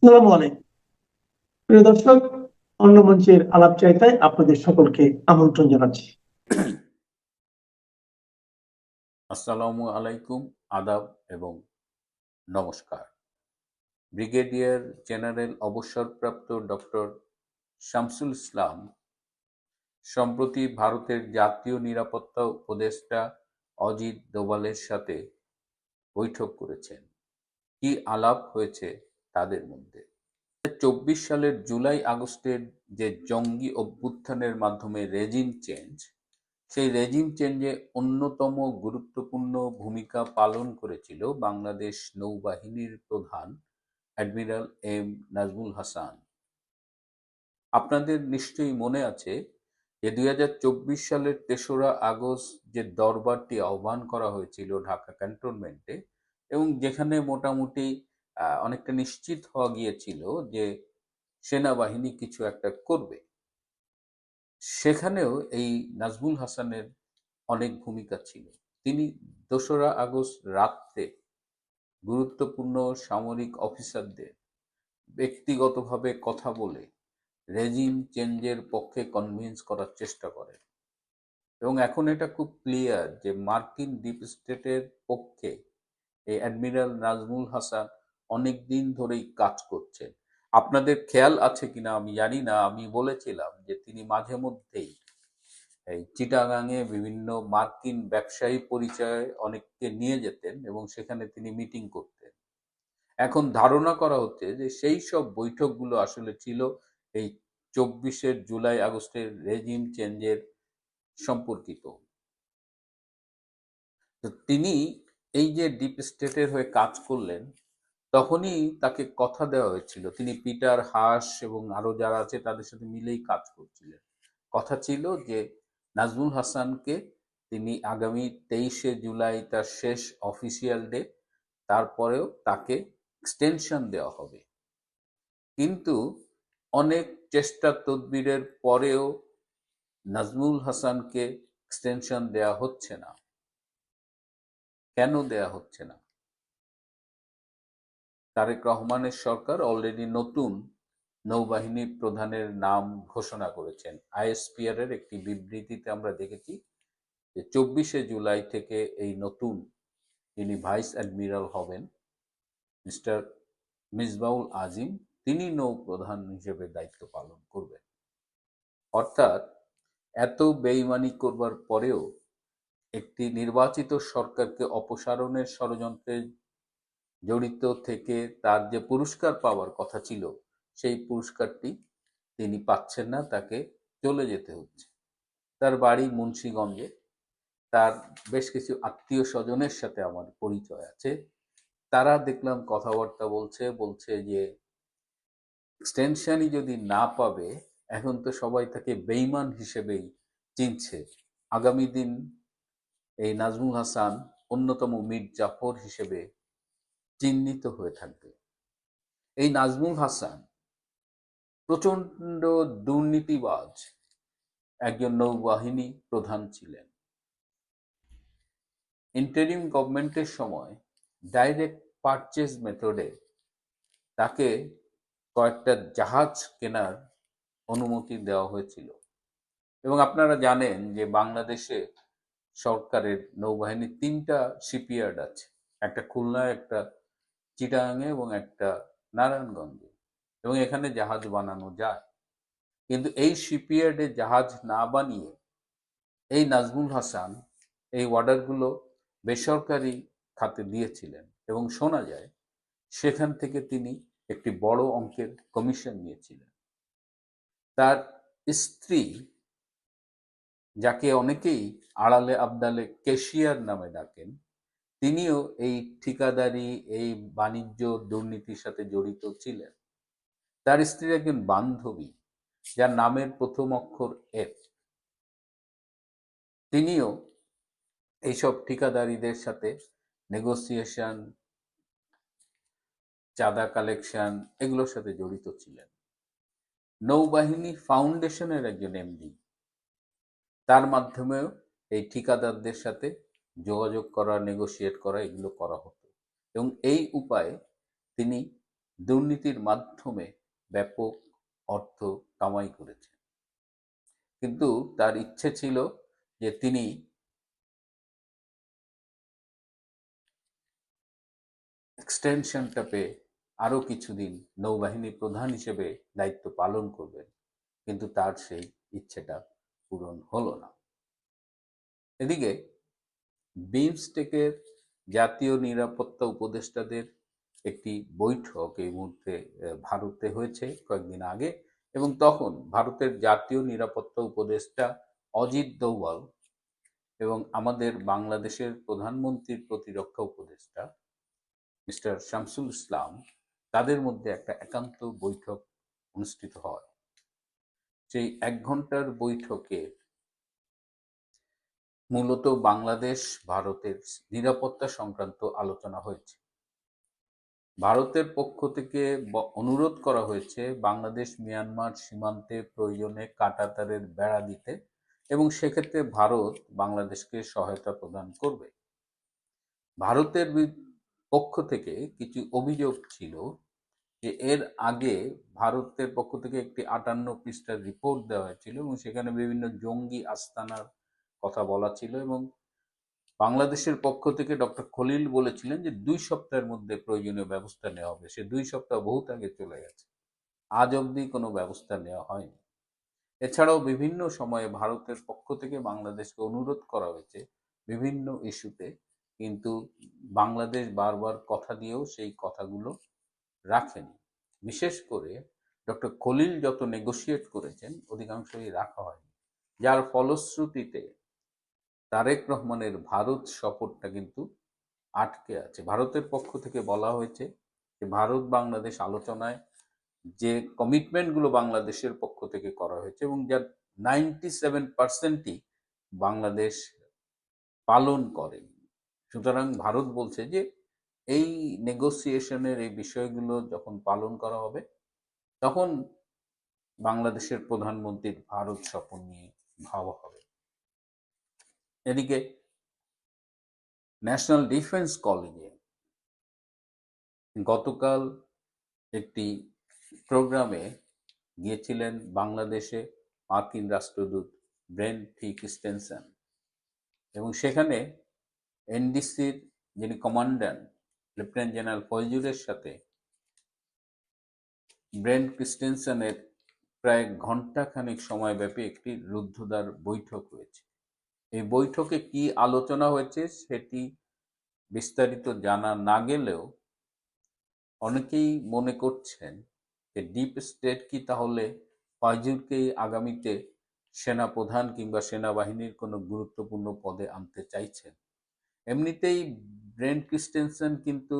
আসসালামু আলাইকুম প্রিয় দর্শক, অন্য মঞ্চের আলাপ চাইতায় আপনাদের সকলকে আমন্ত্রণ জানাচ্ছি। আসসালামু আলাইকুম, আদাব এবং নমস্কার। ব্রিগেডিয়ার জেনারেল অবসরপ্রাপ্ত ডক্টর শামসুল ইসলাম সম্প্রতি ভারতের জাতীয় নিরাপত্তা উপদেষ্টা অজিত দোভালের সাথে বৈঠক করেছেন। কি আলাপ হয়েছে তাদের মধ্যে? ২০২৪ সালের জুলাই আগস্টের যে জঙ্গি অভ্যুত্থানের মাধ্যমে রেজিম চেঞ্জ, সেই রেজিম চেঞ্জে অন্যতম গুরুত্বপূর্ণ ভূমিকা পালন করেছিল বাংলাদেশ নৌবাহিনীর প্রধান অ্যাডমিরাল এম নাজমুল হাসান। আপনাদের নিশ্চয়ই মনে আছে যে ২০২৪ সালের ৩রা আগস্ট যে দরবারটি আহ্বান করা হয়েছিল ঢাকা ক্যান্টনমেন্টে, এবং যেখানে মোটামুটি অনেকটা নিশ্চিত হওয়া গিয়েছিল যে সেনাবাহিনী কিছু একটা করবে। সেখানেও এই নাজমুল হাসানের অনেক ভূমিকা ছিল। তিনি ২রা আগস্ট রাত্রে গুরুত্বপূর্ণ সামরিক অফিসারদের ব্যক্তিগতভাবে কথা বলে রেজিম চেঞ্জের পক্ষে কনভিন্স করার চেষ্টা করেন, এবং এখন এটা খুব ক্লিয়ার যে মার্কিন ডিপ স্টেটের পক্ষে এই অ্যাডমিরাল নাজমুল হাসান অনেক দিন ধরেই কাজ করছেন। আপনাদের খেয়াল আছে কিনা আমি জানি না, আমি বলেছিলাম যে তিনি মাঝে মধ্যেই এই চিটাগাঙে বিভিন্ন মার্কিন ব্যবসায়ী পরিচয়ে অনেককে নিয়ে যেতেন এবং সেখানে তিনি মিটিং করতেন। এখন ধারণা করা হচ্ছে যে সেই সব বৈঠকগুলো আসলে ছিল এই ২৪ জুলাই আগস্টের রেজিম চেঞ্জের সম্পর্কিত। তো তিনি এই যে ডিপ স্টেটের হয়ে কাজ করলেন, তখনই তাকে কথা দেওয়া হয়েছিল, তিনি পিটার হাস এবং আরো যারা আছে তাদের সাথে মিলেই কাজ করছিলেন। কথা ছিল যে নাজমুল হাসানকে তিনি আগামী ২৩ জুলাই তার শেষ অফিসিয়াল ডে, তারপরেও তাকে এক্সটেনশন দেওয়া হবে। কিন্তু অনেক চেষ্টা তদবিরের পরেও নাজমুল হাসানকে এক্সটেনশন দেওয়া হচ্ছে না। কেন দেয়া হচ্ছে না? তারেক রহমানের সরকার অলরেডি নতুন নৌবাহিনী প্রধানের নাম ঘোষণা করেছেন। আইএসপিআর এর একটি বিবৃতিতে আমরা দেখেছি যে ২৪ জুলাই থেকে এই নতুন যিনি ভাইস অ্যাডমিরাল হবেন, মিস্টার মিসবাউল আজিম, তিনি নৌপ্রধান হিসেবে দায়িত্ব পালন করবেন। অর্থাৎ এত বেইমানি করবার পরেও একটি নির্বাচিত সরকারকে অপসারণের ষড়যন্ত্রে জড়িত থেকে তার যে পুরস্কার পাওয়ার কথা ছিল, সেই পুরস্কারটি তিনি পাচ্ছেন না, তাকে চলে যেতে হচ্ছে। তার বাড়ি মুন্সিগঞ্জে। তার বেশ কিছু আত্মীয় স্বজনের সাথে আমার পরিচয় আছে। তারা দেখলাম কথাবার্তা বলছে যে এক্সটেনশনই যদি না পাবে, এখন তো সবাই তাকে বেইমান হিসেবেই চিনছে। আগামী দিন এই নাজমুল হাসান অন্যতম মীর জাফর হিসেবে চিহ্নিত হয়ে থাকবে। এই নাজমুল হাসান প্রচন্ড দুর্নীতিবাজ একজন নৌবাহিনী প্রধান ছিলেন। ইন্টারিম গভর্নমেন্টের সময় ডাইরেক্ট পারচেজ মেথডে তাকে কয়েকটা জাহাজ কেনার অনুমতি দেওয়া হয়েছিল। এবং আপনারা জানেন যে বাংলাদেশে সরকারের নৌবাহিনীর ৩টা শিপইয়ার্ড আছে, একটা খুলনায়, একটা চিটাগাঙে এবং একটা নারায়ণগঞ্জে, এবং এখানে জাহাজ বানানো যায়। কিন্তু এই শিপইয়ার্ডে জাহাজ না বানিয়ে এই নাজমুল হাসান এই অর্ডারগুলো বেসরকারি খাতে দিয়েছিলেন, এবং শোনা যায় সেখান থেকে তিনি একটি বড় অঙ্কের কমিশন নিয়েছিলেন। তার স্ত্রী, যাকে অনেকেই আড়ালে আবডালে কেশিয়ার নামে ডাকেন, তিনিও এই ঠিকাদারি, এই বাণিজ্য দুর্নীতির সাথে জড়িত ছিলেন। তার স্ত্রীর একজন বান্ধবী, যার নামের প্রথম অক্ষর এফ, তিনিও এইসব ঠিকাদারিদের সাথে নেগোসিয়েশন, চাঁদা কালেকশন, এগুলোর সাথে জড়িত ছিলেন। নৌবাহিনী ফাউন্ডেশনের একজন এমডি, তার মাধ্যমেও এই ঠিকাদারদের সাথে যোগাযোগ করা, নেগোশিয়েট করা, এগুলো করা হতো, এবং এই উপায়ে তিনি দুর্নীতির মাধ্যমে ব্যাপক অর্থ কামাই করেছেন। কিন্তু তার ইচ্ছে ছিল যে তিনি এক্সটেনশনটা পেয়ে আরো কিছুদিন নৌবাহিনী প্রধান হিসেবে দায়িত্ব পালন করবেন, কিন্তু তার সেই ইচ্ছেটা পূরণ হলো না। এদিকে বিমস্টেকের জাতীয় নিরাপত্তা উপদেষ্টাদের একটি বৈঠক এই মুহূর্তে ভারতে হয়েছে কয়েকদিন আগে, এবং তখন ভারতের জাতীয় নিরাপত্তা উপদেষ্টা অজিত দোভাল এবং আমাদের বাংলাদেশের প্রধানমন্ত্রীর প্রতিরক্ষা উপদেষ্টা মিস্টার শামসুল ইসলাম, তাদের মধ্যে একটা একান্ত বৈঠক অনুষ্ঠিত হয়। সেই 1 ঘন্টার বৈঠকে মূলত বাংলাদেশ ভারতের নিরাপত্তা সংক্রান্ত আলোচনা হয়েছে। ভারতের পক্ষ থেকে অনুরোধ করা হয়েছে বাংলাদেশ মিয়ানমার সীমান্তে প্রয়োজনে কাঁটাতারের বেড়া দিতে, এবং সেক্ষেত্রে ভারত বাংলাদেশকে সহায়তা প্রদান করবে। ভারতের পক্ষ থেকে কিছু অভিযোগ ছিল যে এর আগে ভারতের পক্ষ থেকে একটি 58 পৃষ্ঠার রিপোর্ট দেওয়া হয়েছিল এবং সেখানে বিভিন্ন জঙ্গি আস্তানার কথা বলা ছিল, এবং বাংলাদেশের পক্ষ থেকে ডক্টর খলিল বলেছিলেন যে 2 সপ্তাহের মধ্যে প্রয়োজনীয় ব্যবস্থা নেওয়া হবে। সে 2 সপ্তাহ বহুত আগে চলে গেছে, আজ অবধি কোনো ব্যবস্থা নেওয়া হয়নি। এছাড়াও বিভিন্ন সময়ে ভারতের পক্ষ থেকে বাংলাদেশকে অনুরোধ করা হয়েছে বিভিন্ন ইস্যুতে, কিন্তু বাংলাদেশ বারবার কথা দিয়েও সেই কথাগুলো রাখেনি। বিশেষ করে ডক্টর খলিল যত নেগোশিয়েট করেছেন অধিকাংশই রাখা হয়নি, যার ফলশ্রুতিতে তারেক রহমানের ভারত সফরটা কিন্তু আটকে আছে। ভারতের পক্ষ থেকে বলা হয়েছে যে ভারত বাংলাদেশ আলোচনায় যে কমিটমেন্টগুলো বাংলাদেশের পক্ষ থেকে করা হয়েছে এবং যার 97%ই বাংলাদেশ পালন করেন। সুতরাং ভারত বলছে যে এই নেগোসিয়েশনের এই বিষয়গুলো যখন পালন করা হবে তখন বাংলাদেশের প্রধানমন্ত্রীর ভারত সফর নিয়ে ভাবা হবে। এদিকে ন্যাশনাল ডিফেন্স কলেজে গতকাল একটি প্রোগ্রামে গিয়েছিলেন বাংলাদেশে মার্কিন রাষ্ট্রদূত ব্রেন্ট টি ক্রিস্টেনসেন, এবং সেখানে এনডিসির যিনি কমান্ড্যান্ট লেফটেন্যান্ট জেনারেল ফয়জুরের সাথে ব্রেন্ট ক্রিস্টেনসেনের প্রায় ঘণ্টাখানেক সময়ব্যাপী একটি রুদ্ধদ্বার বৈঠক হয়েছে। এই বৈঠকে কি আলোচনা হয়েছে সেটি বিস্তারিত জানা না গেলেও অনেকেই মনে করছেন যে ডিপ স্টেট কি তাহলে ফয়জুরকেই আগামীতে সেনা প্রধান কিংবা সেনাবাহিনীর কোনো গুরুত্বপূর্ণ পদে আনতে চাইছেন। এমনিতেই ব্রেন্ট ক্রিস্টেনসেন কিন্তু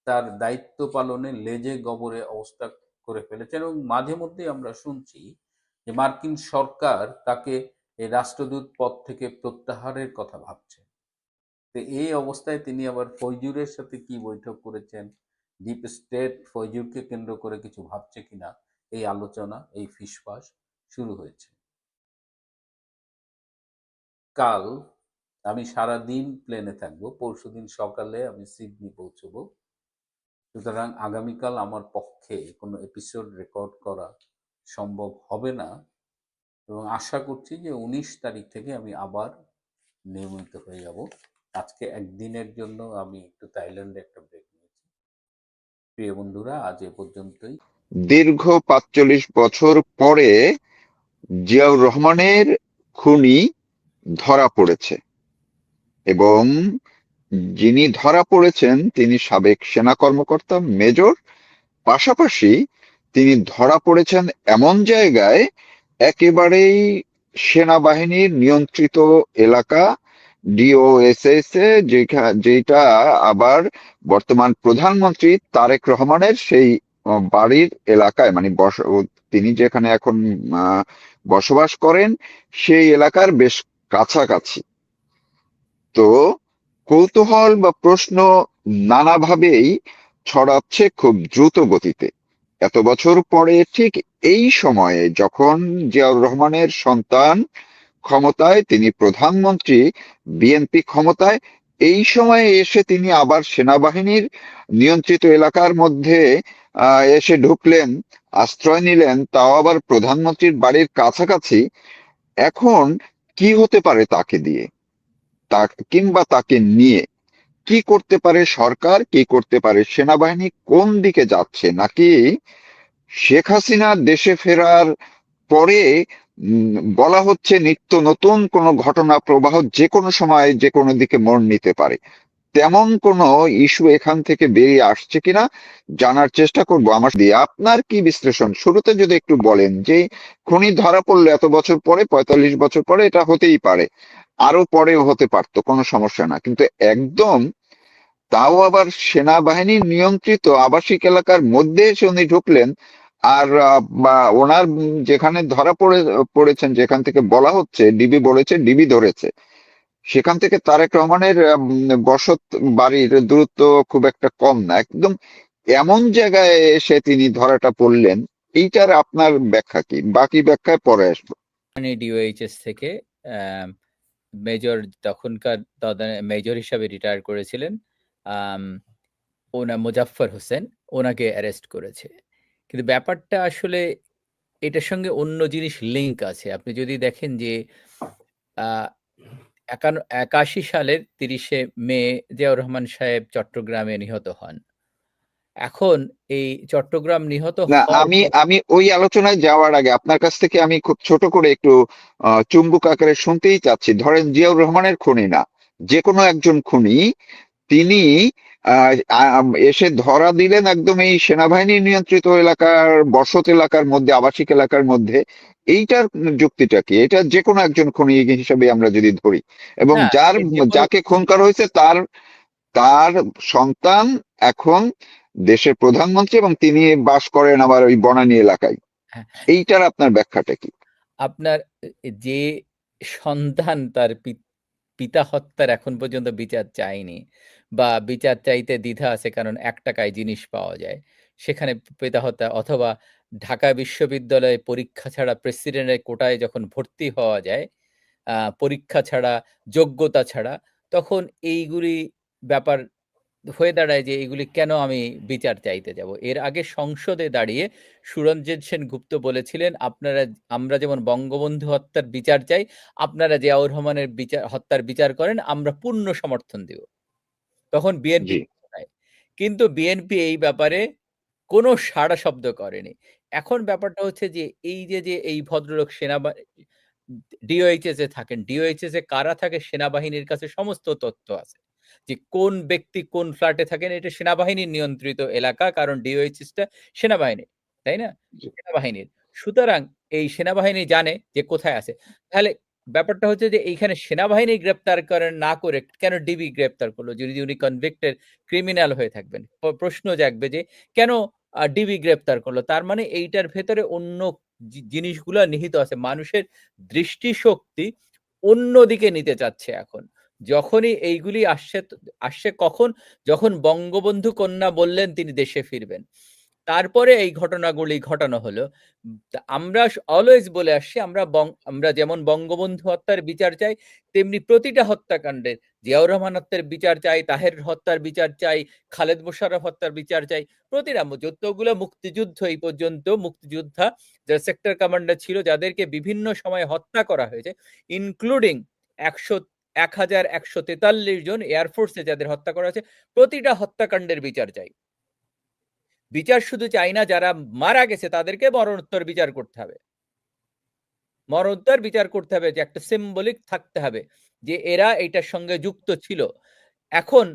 তার দায়িত্ব পালনে লেজে গবরে অবস্থা করে ফেলেছেন, এবং মাঝে মধ্যেই আমরা শুনছি যে মার্কিন সরকার তাকে এই রাষ্ট্রদূত পদ থেকে প্রত্যাহারের কথা ভাবছে। তো এই অবস্থায় তিনি আবার ফয়জুরের সাথে কি বৈঠক করেছেন, ডিপ স্টেট ফয়জুরকে কেন্দ্র করে কিছু ভাবছে কিনা, এই আলোচনা, এই ফিসফাস শুরু হয়েছে। কাল আমি সারাদিন প্লেনে থাকবো, পরশুদিন সকালে আমি সিডনি পৌঁছবো। সুতরাং আগামীকাল আমার পক্ষে কোনো এপিসোড রেকর্ড করা সম্ভব হবে না, এবং আশা করছি যে 19 তারিখ থেকে আমি আবার নিয়মিত হয়ে যাব। আজকে একদিনের জন্য আমি একটু থাইল্যান্ডে একটা ব্রেক নিয়েছি। প্রিয় বন্ধুরা, আজ এ পর্যন্তই। দীর্ঘ ৪৫ বছর পরে জিয়াউর রহমানের খুনি ধরা পড়েছে, এবং যিনি ধরা পড়েছেন তিনি সাবেক সেনা কর্মকর্তা মেজর। পাশাপাশি তিনি ধরা পড়েছেন এমন জায়গায়, একেবারেই সেনাবাহিনীর নিয়ন্ত্রিত এলাকা ডিওএসএস এ, যেটা আবার বর্তমান প্রধানমন্ত্রী তারেক রহমানের সেই বাড়ির এলাকায়, মানে তিনি যেখানে এখন বসবাস করেন সেই এলাকার বেশ কাছাকাছি। তো কৌতূহল বা প্রশ্ন নানাভাবেই ছড়াচ্ছে খুব দ্রুত গতিতে। এত বছর পরে ঠিক এই সময়ে যখন জিয়াউর রহমানের সন্তান ক্ষমতায়, তিনি প্রধানমন্ত্রী, বিএনপি ক্ষমতায়, এই সময়ে এসে তিনি আবার সেনাবাহিনীর নিয়ন্ত্রিত এলাকার মধ্যে এসে ঢুকলেন, আশ্রয় নিলেন, তাও আবার প্রধানমন্ত্রীর বাড়ির কাছাকাছি। এখন কি হতে পারে তাকে দিয়ে, তা কিংবা তাকে নিয়ে কি করতে পারে সরকার, কি করতে পারে সেনাবাহিনী, কোন দিকে যাচ্ছে? নাকি শেখ হাসিনা দেশে ফেরার পরে বলা হচ্ছে নিত্য নতুন কোনো ঘটনা প্রবাহ যে কোনো সময় যে কোনো দিকে মোড় নিতে পারে, তেমন কোনো ইস্যু এখান থেকে বেরিয়ে আসছে কিনা জানার চেষ্টা করব আমার দিয়ে। আপনার কি বিশ্লেষণ, শুরুতে যদি একটু বলেন যে খনি ধরা পড়লো এত বছর পরে, 45 বছর পরে, এটা হতেই পারে, আরো পরেও হতে পারতো, কোনো সমস্যা না, কিন্তু একদম তাও আবার সেনাবাহিনীর নিয়ন্ত্রিত আবাসিক এলাকার মধ্যে এসে উনি ঢুকলেন। আর বা ওনার যেখানে ধরা পড়েছেন, যেখান থেকে বলা হচ্ছে ডিবি বলেছে, ডিবি ধরেছে, সেখান থেকে তারেক রহমানের বসত বাড়ির দূরত্ব খুব একটা কম না, একদম এমন জায়গায় এসে তিনি ধরাটা পড়লেন। এইটার আপনার ব্যাখ্যা কি? বাকি ব্যাখ্যায় পরে আসবো। মানে ডিওএইচএস থেকে মেজর, তখনকার মেজর হিসাবে রিটায়ার করেছিলেন ওনা মুজাফফর হোসেন, ওনাকে অ্যারেস্ট করেছে। কিন্তু ব্যাপারটা আসলে এটার সঙ্গে অন্য জিনিস লিঙ্ক আছে। আপনি যদি দেখেন যে 81 সালের 30শে মে জিয়াউর রহমান সাহেব চট্টগ্রামে নিহত হন। এখন এই চট্টগ্রাম নিহত না, হওয়ার আমি ওই আলোচনায় যাওয়ার আগে আপনার কাছ থেকে আমি খুব ছোট করে একটু চুম্বক আকারে শুনতেই চাচ্ছি। ধরেন জিয়াউর রহমানের খুনি না, যে কোনো একজন খুনি, তিনি এসে ধরা দিলেন একদম এই সেনাবাহিনী নিয়ন্ত্রিত এলাকার বসত এলাকার মধ্যে, আবাসিক এলাকার মধ্যে। এইটার যুক্তিটা কি? এটা যে কোনো একজন খুনি হিসেবে আমরা যদি ধরি, এবং না, যাকে খুন করা হয়েছে তার তার সন্তান এখন দেশের প্রধানমন্ত্রী, এবং তিনি বাস করেন আবার ওই বনানী এলাকায়। হ্যাঁ, এইটার আপনার ব্যাখ্যাটা কি? আপনার যে সন্তান তার পিতা হত্যার এখন পর্যন্ত বিচার চায়নি বা বিচার চাইতে দ্বিধা আছে, কারণ 1 টাকায় জিনিস পাওয়া যায়, সেখানে পিতা হত্যা, অথবা ঢাকা বিশ্ববিদ্যালয়ে পরীক্ষা ছাড়া প্রেসিডেন্টের কোটায় যখন ভর্তি হওয়া যায়, পরীক্ষা ছাড়া, যোগ্যতা ছাড়া, তখন এইগুলি ব্যাপার হয়ে দাঁড়ায় যে এগুলি কেন আমি বিচার চাইতে যাব। এর আগে সংসদে দাঁড়িয়ে সুরঞ্জিত সেনগুপ্ত বলেছিলেন, আমরা যেমন বঙ্গবন্ধু হত্যার বিচার চাই, আপনারা জিয়াউর রহমানের হত্যার বিচার করেন, আমরা পূর্ণ সমর্থন দিব। তখন বিএনপি জি, কিন্তু বিএনপি এই ব্যাপারে কোনো সাড়া শব্দ করেনি। এখন ব্যাপারটা হচ্ছে যে এই ভদ্রলোক ডিওএইচএস এ থাকেন। ডিওএইচএস এ কারা থাকে? সেনাবাহিনীর কাছে সমস্ত তথ্য আছে। যে কোন ব্যক্তি কোন ফ্ল্যাটে থাকেন, এটা সেনাবাহিনীর নিয়ন্ত্রিত এলাকা, কারণ ডিওএইচএস টা সেনাবাহিনী, তাই না? জি, সেনাবাহিনীর। সুতরাং এই সেনাবাহিনী জানে যে কোথায় আছে। তাহলে ব্যাপারটা হচ্ছে যে এইখানে সেনাবাহিনী গ্রেপ্তার না করে কেন ডিবি গ্রেপ্তার করলো? যদি উনি কনভিক্টেড ক্রিমিনাল হয়ে থাকবেন। প্রশ্ন জাগবে যে কেন ডিবি গ্রেপ্তার করলো? তার মানে এইটার ভেতরে অন্য জিনিসগুলা নিহিত আছে। মানুষের দৃষ্টিশক্তি অন্যদিকে নিতে চাচ্ছে এখন। যখনই এইগুলি আসছে কখন? যখন বঙ্গবন্ধু কন্যা বললেন তিনি দেশে ফিরবেন। তারপরে এই ঘটনাগুলি ঘটানো হলো। আমরা অলওয়েজ বলে আসছি, আমরা যেমন বঙ্গবন্ধু হত্যার বিচার চাই, তেমনি প্রতিটা হত্যাকাণ্ডের, জিয়াউর রহমান হত্যার বিচার চাই, তাহের হত্যার বিচার চাই, খালেদ মোশাররফ হত্যার বিচার চাই। প্রতিটা যতগুলো মুক্তিযুদ্ধ এই পর্যন্ত মুক্তিযোদ্ধা যারা সেক্টর কমান্ডার ছিল, যাদেরকে বিভিন্ন সময়ে হত্যা করা হয়েছে, ইনক্লুডিং 1143 জন এয়ারফোর্সে যাদের হত্যা করা হয়েছে, প্রতিটা হত্যাকাণ্ডের বিচার চাই। বিচার শুধু চাই না, যারা মারা গেছে তাদেরকে মরণোত্তর বিচার করতে হবে। মরণোত্তর বিচার করতে হবে, যে একটা সিম্বলিক থাকতে হবে যে এরা এইটার সঙ্গে যুক্ত ছিল। এখন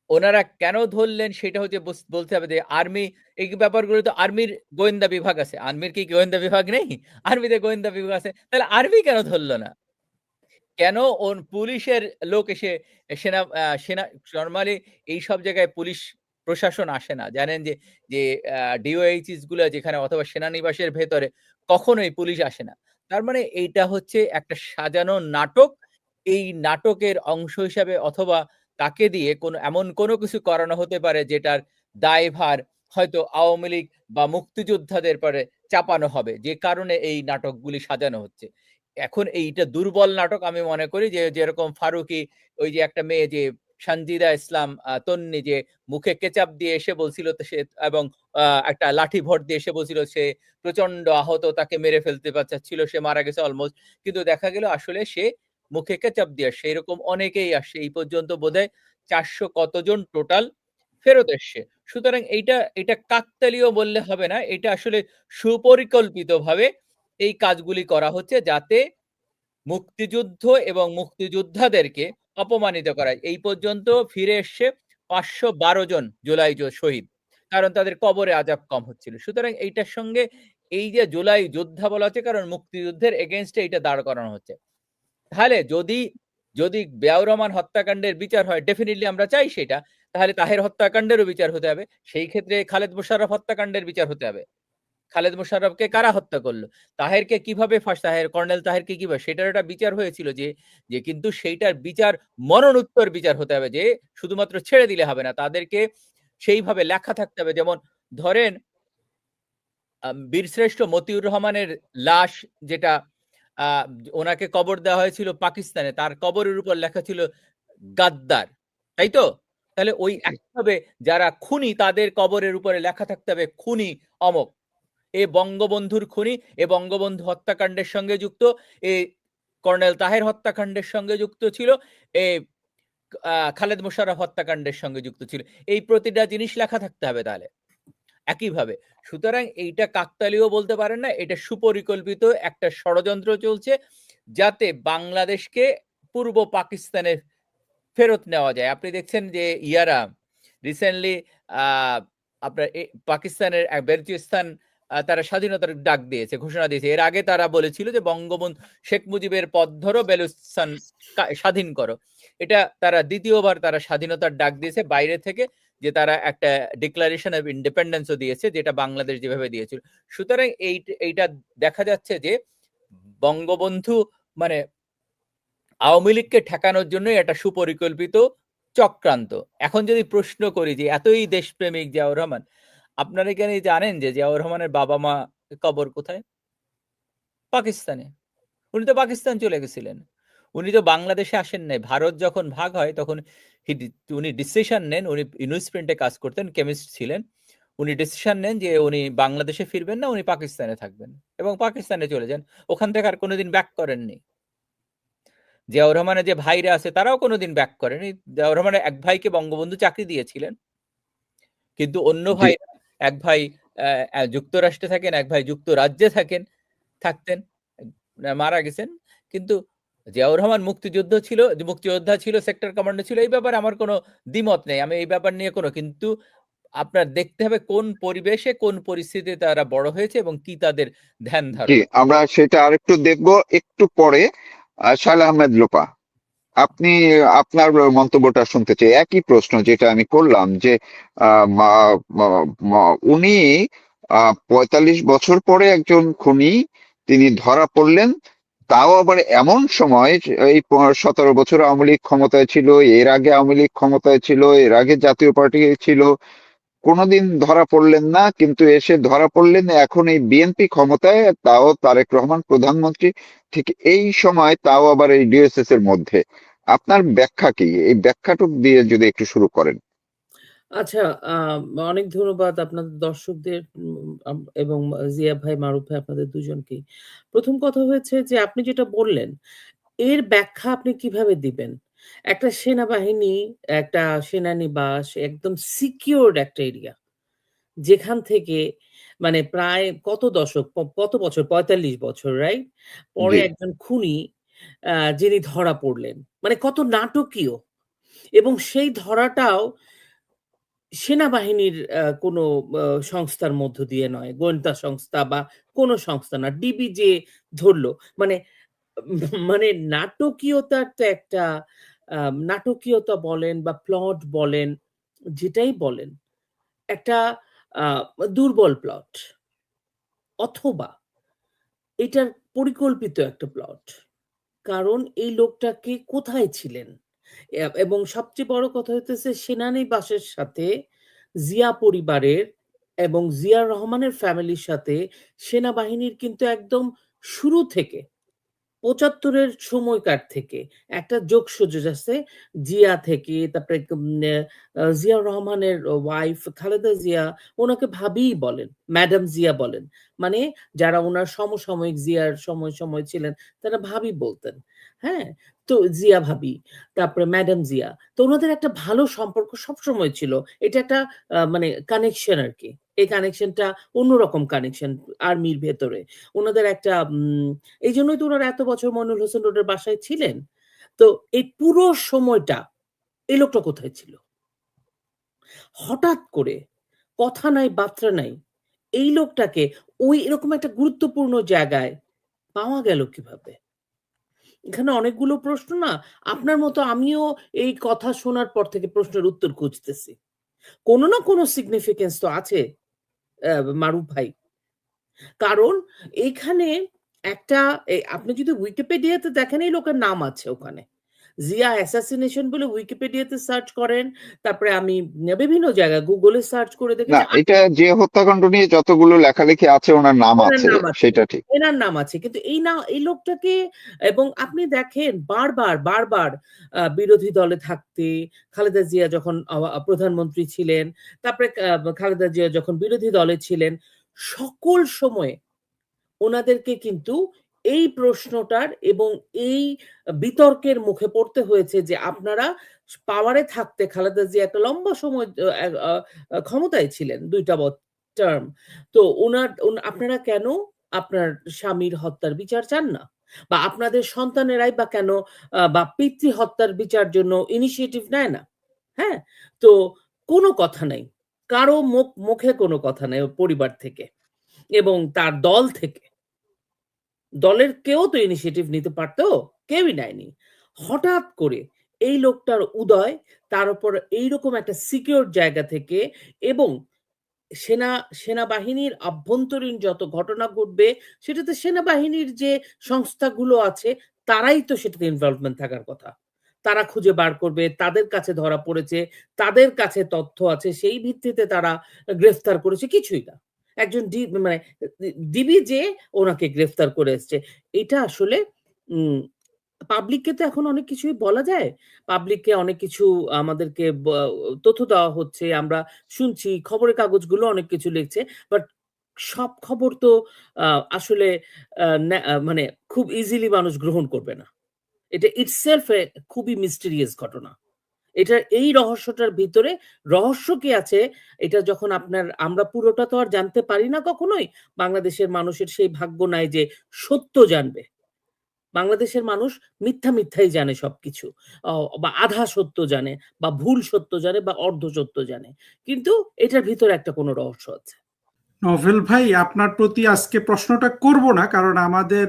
ওনারা কেন ধরলেন সেটা হচ্ছে বলতে হবে যে আর্মি, এই ব্যাপারগুলো তো আর্মির গোয়েন্দা বিভাগ আছে। আর্মির কি গোয়েন্দা বিভাগ নেই? আর্মিতে গোয়েন্দা বিভাগ আছে। তাহলে আর্মি কেন ধরলো না? কেন পুলিশের লোক এসে সেনা নরমালি এইসব জায়গায় পুলিশ প্রশাসন আসে না। জানেন যে যে ডিওএইচএস গুলা যেখানে, অথবা সেনানিবাসের ভেতরে কখনোই পুলিশ আসে না। তার মানে এইটা হচ্ছে একটা সাজানো নাটক। এই নাটকের অংশ হিসাবে, অথবা তাকে দিয়ে এমন কোনো কিছু করানো হতে পারে যেটার দায়ভার হয়তো আওয়ামী লীগ বা মুক্তিযোদ্ধাদের পরে চাপানো হবে, যে কারণে এই নাটকগুলি সাজানো হচ্ছে। এখন এইটা দুর্বল নাটক আমি মনে করি, যে যেরকম ফারুকী ওই যে একটা মেয়ে যে সানজিদা ইসলাম তন্নি যে মুখে কেচাপ দিয়ে এসে বলছিল তো সে, এবং একটা লাঠি ভর দিয়ে এসে বলছিল সে প্রচন্ড আহত, তাকে মেরে ফেলতে চাচ্ছিল, সে মারা গেছে অলমোস্ট, কিন্তু দেখা গেল আসলে সে মুখে কেচাপ দিয়ে আসছে। এরকম অনেকেই আসছে, এই পর্যন্ত বোধহয় 400 কতজন টোটাল ফেরত এসছে। সুতরাং এটা কাকতালীয় বললে হবে না, এটা আসলে সুপরিকল্পিতভাবে এই কাজগুলি করা হচ্ছে যাতে মুক্তিযুদ্ধ এবং মুক্তিযোদ্ধাদেরকে অপমানিত করা। এই পর্যন্ত ফিরে এসছে 512 জন জুলাই শহীদ, কারণ তাদের কবরে আযাব কম হচ্ছিল। সুতরাং এইটার সঙ্গে এই যে জুলাই যোদ্ধা বলা হচ্ছে, কারণ মুক্তিযুদ্ধের এগেইনস্টে এটা দাঁড় করানো হচ্ছে। তাহলে যদি জিয়াউর রহমান হত্যাকাণ্ডের বিচার হয়, ডেফিনিটলি আমরা চাই সেটা, তাহলে তাহের হত্যাকাণ্ডেরও বিচার হতে হবে। সেই ক্ষেত্রে খালেদ মোশাররফ হত্যাকাণ্ডের বিচার হতে হবে। খালেদ মোশাররফকে কারা হত্যা করলো, তাহেরকে কিভাবে কর্নেল তাহেরকে কিভাবে, সেটার একটা বিচার হয়েছিল যে কিন্তু সেইটার বিচার মরণোত্তর বিচার হতে হবে, যে শুধুমাত্র ছেড়ে দিলে হবে না, তাদেরকে সেইভাবে লেখা থাকতে হবে। যেমন ধরেন বীরশ্রেষ্ঠ মতিউর রহমানের লাশ যেটা ওনাকে কবর দেওয়া হয়েছিল পাকিস্তানে, তার কবরের উপর লেখা ছিল গাদ্দার, তাই তো? তাহলে ওই একভাবে যারা খুনি তাদের কবরের উপরে লেখা থাকতে হবে খুনি অমক, এ বঙ্গবন্ধুর খুনি, এ বঙ্গবন্ধু হত্যাকাণ্ডের সঙ্গে যুক্ত, এ কর্নেল তাহের হত্যাকাণ্ডের সঙ্গে যুক্ত ছিল, এ খালেদ মোশাররফ হত্যাকাণ্ডের সঙ্গে যুক্ত ছিল। এই প্রতিটা জিনিস লেখা থাকতে হবে তাহলে একইভাবে। সুতরাং এইটা কাকতালীয় বলতে পারেন না, এটা সুপরিকল্পিত একটা ষড়যন্ত্র চলছে যাতে বাংলাদেশকে পূর্ব পাকিস্তানে ফেরত নেওয়া যায়। আপনি দেখছেন যে ইয়ারা রিসেন্টলি আপনার পাকিস্তানের বেলুচিস্তান তারা স্বাধীনতার ডাক দিয়েছে, ঘোষণা দিয়েছে। এর আগে তারা বলেছিল যে বঙ্গবন্ধু শেখ মুজিবের পথ ধরো, বেলুচিস্তান স্বাধীন করো। এটা তারা দ্বিতীয়বার তারা স্বাধীনতার ডাক দিয়েছে বাইরে থেকে, যে তারা একটা ডিক্লারেশন অফ ইন্ডিপেন্ডেন্সও দিয়েছে, যেটা বাংলাদেশ যেভাবে দিয়েছিল। সুতরাং এইটা দেখা যাচ্ছে যে বঙ্গবন্ধু মানে আওয়ামী লীগকে ঠেকানোর জন্য একটা সুপরিকল্পিত চক্রান্ত। এখন যদি প্রশ্ন করি যে এতই দেশপ্রেমিক জিয়াউর রহমান, আপনারা এখানে জানেন যে জিয়াউর রহমানের বাবা মা কবর কোথায়? পাকিস্তানে। উনি তো পাকিস্তান চলে গেছিলেন, উনি তো বাংলাদেশে আসেন নাই। ভারত যখন ভাগ হয় তখন উনি ডিসিশন নেন, উনি ইউনিসপ্রিন্টে কাজ করতেন, কেমিস্ট ছিলেন। উনি ডিসিশন নেন যে উনি বাংলাদেশে ফিরবেন না, উনি পাকিস্তানে থাকবেন, এবং পাকিস্তানে চলে যান। ওখান থেকে আর কোনোদিন ব্যাক করেননি। জিয়াউর রহমানের যে ভাইরা আছে তারাও কোনোদিন ব্যাক করেনি। জিয়াউর রহমানের এক ভাইকে বঙ্গবন্ধু চাকরি দিয়েছিলেন, কিন্তু অন্য ভাই, এক ভাই যুক্তরাষ্ট্রে থাকেন, এক ভাই যুক্তরাজ্যে থাকতেন, মারা গেছেন। কিন্তু জিয়াউর রহমান মুক্তিযোদ্ধা ছিল, সেক্টর কমান্ডার ছিল। এই ব্যাপারে আমার কোনো দ্বিমত নেই, আমি এই ব্যাপার নিয়ে কিন্তু আপনার দেখতে হবে কোন পরিবেশে কোন পরিস্থিতিতে তারা বড় হয়েছে এবং কি তাদের ধ্যান ধারণা। আমরা সেটা আরেকটু দেখবো একটু পরে। শায়লা আহমেদ লোপা, আপনি আপনার মন্তব্যটা শুনতে চাই। একই প্রশ্ন যেটা আমি করলাম, যে উনি 45 বছর পরে একজন খুনি তিনি ধরা পড়লেন, তাও আবার এমন সময়, এই 17 বছর আওয়ামী লীগ ক্ষমতায় ছিল, এর আগে আওয়ামী লীগ ক্ষমতায় ছিল, এর আগে জাতীয় পার্টি ছিল, কোনোদিন ধরা পড়লেন না, কিন্তু এসে ধরা পড়লেন এখন এই বিএনপি ক্ষমতায়, তাও তারেক রহমান প্রধানমন্ত্রী, ঠিক এই সময়, তাও আবার এই ডিএসএস এর মধ্যে। আপনার ব্যাখ্যা কি? এই ব্যাখ্যাটুক দিয়ে যদি একটু শুরু করেন। আচ্ছা, অনেক ধন্যবাদ আপনাদের দর্শকদের এবং জিয়া ভাই, মারুফ ভাই, আপনাদের দুজনকেই। প্রথম কথা হয়েছে যে আপনি যেটা বললেন, এর ব্যাখ্যা আপনি কিভাবে দিবেন? একটা সেনাবাহিনী, একটা সেনানিবাস একদম সিকিউরড একটা এরিয়া, যেখান থেকে মানে প্রায় কত দশক, কত বছর, ৪৫ বছর, রাইট? পরে একজন খুনি যিনি ধরা পড়লেন, মানে কত নাটকীয়। এবং সেই ধরাটাও সেনাবাহিনীর কোনো সংস্থার মধ্য দিয়ে নয়, গোয়েন্দা সংস্থা বা কোনো সংস্থা না, ডিবি যে ধরলো। মানে মানে নাটকীয়তার তো একটা নাটকীয়তা বলেন বা প্লট বলেন, যেটাই বলেন, একটা দুর্বল প্লট, অথবা এটার পরিকল্পিত একটা প্লট। কারণ এই লোকটাকে কোথায় ছিলেন, এবং সবচেয়ে বড় কথা হইতেছে সেনানিবাসের সাথে জিয়া পরিবারের এবং জিয়ার রহমানের ফ্যামিলির সাথে সেনাবাহিনীর কিন্তু একদম শুরু থেকে 75-এর সময়কার থেকে একটা যোগসূজক আছে জিয়া থেকে, তারপরে জিয়াউর রহমানের ওয়াইফ খালেদা জিয়া ওনাকে ভাবিই বলেন, ম্যাডাম জিয়া বলেন। মানে যারা ওনার সমসাময়িক জিয়ার সময় ছিলেন তারা ভাবি বলতেন। হ্যাঁ? তো জিয়া ভাবি, তারপরে ম্যাডাম জিয়া। তো ওনাদের একটা ভালো সম্পর্ক সবসময় ছিল। এটা একটা মানে কানেকশন আরকি। এই কানেকশনটা অন্যরকম কানেকশন আর্মির ভেতরে। উনাদের একটা এইজন্যই তো উনারা এত বছর মইনুল হোসেন রোডের বাসায় ছিলেন। তো এই পুরো সময়টা এই লোকটা কোথায় ছিল? হঠাৎ করে কথা নাই বার্তা নাই এই লোকটাকে ওই এরকম একটা গুরুত্বপূর্ণ জায়গায় পাওয়া গেল কিভাবে? এখানে অনেকগুলো প্রশ্ন না, আপনার মতো আমিও এই কথা শোনার পর থেকে প্রশ্নের উত্তর খুঁজতেছি। কোনো না কোনো সিগনিফিকেন্স তো আছে মারুফ ভাই। কারণ এইখানে একটা আপনি যদি উইকিপিডিয়াতে দেখেন এই লোকের নাম আছে ওখানে। জিয়া অ্যাসাসিনেশন বলে উইকিপিডিয়াতে সার্চ করেন, তারপরে আমি বিভিন্ন জায়গায় গুগলে সার্চ করে না, দেখেছি এটা যে হত্যাকাণ্ড নিয়ে যতগুলো লেখালেখি আছে ওনার নাম ওনার আছে, নাম আছে। সেটা ঠিক। এনার নাম আছে। কিন্তু এই লোকটাকে এবং আপনি দেখেন বারবার বিরোধী দলে থাকতে খালেদা জিয়া যখন প্রধানমন্ত্রী ছিলেন, তারপরে খালেদা জিয়া যখন বিরোধী দলে ছিলেন, সকল সময়ে ওনাদেরকে কিন্তু এই প্রশ্নটার এবং এই বিতর্কের মুখে পড়তে হয়েছে যে আপনারা পাওয়ারে থাকতে খালেদা জিয়া একটা লম্বা সময় ক্ষমতায় ছিলেন ২ টা টার্ম। তো আপনারা কেন আপনার স্বামীর হত্যার বিচার চান না? বা আপনাদের সন্তানেরাই বা কেন বা পিতৃ হত্যার বিচার জন্য ইনিশিয়েটিভ নেয় না? হ্যাঁ? তো কোনো কথা নাই। কারো মুখে কোনো কথা নাই ওর পরিবার থেকে এবং তার দল থেকে। দলের কেউ তো ইনিশিয়েটিভ নিতে পারতো, কেউই নেয়নি। হঠাৎ করে এই লোকটার উদয়, তার উপর এইরকম একটা সিকিউর জায়গা থেকে এবং সেনাবাহিনীর আভ্যন্তরীণ যত ঘটনা ঘটবে সেটাতে সেনাবাহিনীর যে সংস্থাগুলো আছে তারাই তো সেটাতে ইনভলভমেন্ট থাকার কথা। তারা খুঁজে বার করবে, তাদের কাছে ধরা পড়েছে, তাদের কাছে তথ্য আছে, সেই ভিত্তিতে তারা গ্রেফতার করেছে, কিছুই না। একজন মানে ডিবি যে ওনাকে গ্রেফতার করে এসছে। এটা আসলে পাবলিককে তো এখন অনেক কিছুই বলা যায়। পাবলিককে অনেক কিছু আমাদেরকে তথ্য দেওয়া হচ্ছে। আমরা শুনছি, খবরের কাগজগুলো অনেক কিছু লিখছে। বাট সব খবর তো আসলে মানে খুব ইজিলি মানুষ গ্রহণ করবে না। এটা ইটসেলফ খুবই মিস্টেরিয়াস ঘটনা। এটার এই রহস্যটার ভিতরে রহস্য কি আছে এটা যখন আমরা পুরোটা তো আর জানতে পারি না কখনোই। বাংলাদেশের মানুষের সেই ভাগ্য নাই যে সত্য জানবে। বাংলাদেশের মানুষ মিথ্যাই জানে সবকিছু। বা আধা সত্য জানে বা ভুল সত্য জানে বা অর্ধ সত্য জানে। কিন্তু এটার ভিতরে একটা কোনো রহস্য আছে। নভেল ভাই, আপনার প্রতি আজকে প্রশ্নটা করব না, কারণ আমাদের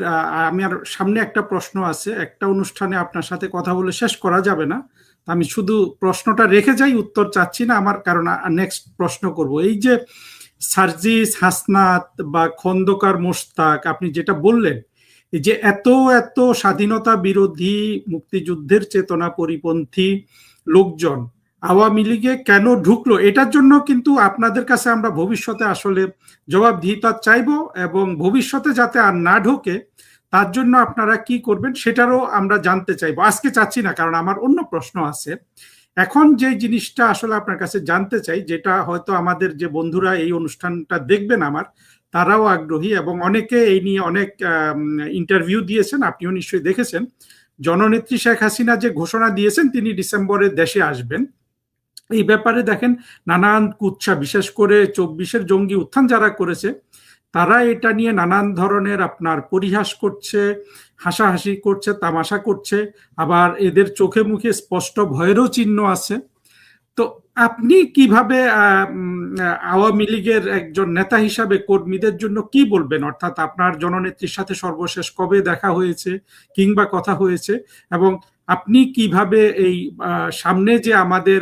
আমার সামনে একটা প্রশ্ন আছে। একটা অনুষ্ঠানে আপনার সাথে কথা বলে শেষ করা যাবে না। আমি শুধু প্রশ্নটা রেখে যাই, উত্তর চাচ্ছি না আমার, কারণ নেক্সট প্রশ্ন করব। এই যে সার্জিস হাসনাত বা খন্দকার মোশতাক, আপনি যেটা বললেন, এই যে এত স্বাধীনতা বিরোধী মুক্তিযুদ্ধের চেতনা পরিপন্থী লোকজন আওয়ামী লীগে কেন ঢুকলো, এটার জন্য কিন্তু আপনাদের কাছে আমরা ভবিষ্যতে আসলে জবাবদিহিতা চাইবো, এবং ভবিষ্যতে যাতে আর না ঢোকে তার জন্য আপনারা কি করবেন সেটারও আমরা জানতে চাইবো। আজকে চাচ্ছি না, কারণ আমার অন্য প্রশ্ন আছে। এখন যে জিনিসটা আসলে আপনার কাছে জানতে চাই, যেটা হয়তো আমাদের যে বন্ধুরা এই অনুষ্ঠানটা দেখবেন আমার, তারাও আগ্রহী, এবং অনেকে এই নিয়ে অনেক ইন্টারভিউ দিয়েছেন, আপনিও নিশ্চয়ই দেখেছেন। জননেত্রী শেখ হাসিনা যে ঘোষণা দিয়েছেন তিনি ডিসেম্বরে দেশে আসবেন, এই ব্যাপারে দেখেন নানান কুৎসা, বিশেষ করে 24-এর জঙ্গি উত্থান যারা করেছে তারা এটা নিয়ে নানান ধরনের আপনার পরিহাস করছে, হাসাহাসি করছে, তামাশা করছে, আবার এদের চোখে মুখে স্পষ্ট ভয়েরও চিহ্ন আছে। তো আপনি কিভাবে আওয়ামী লীগের একজন নেতা হিসাবে কর্মীদের জন্য কি বলবেন? অর্থাৎ আপনার জননেত্রীর সাথে সর্বশেষ কবে দেখা হয়েছে কিংবা কথা হয়েছে, এবং আপনি কিভাবে এই সামনে যে আমাদের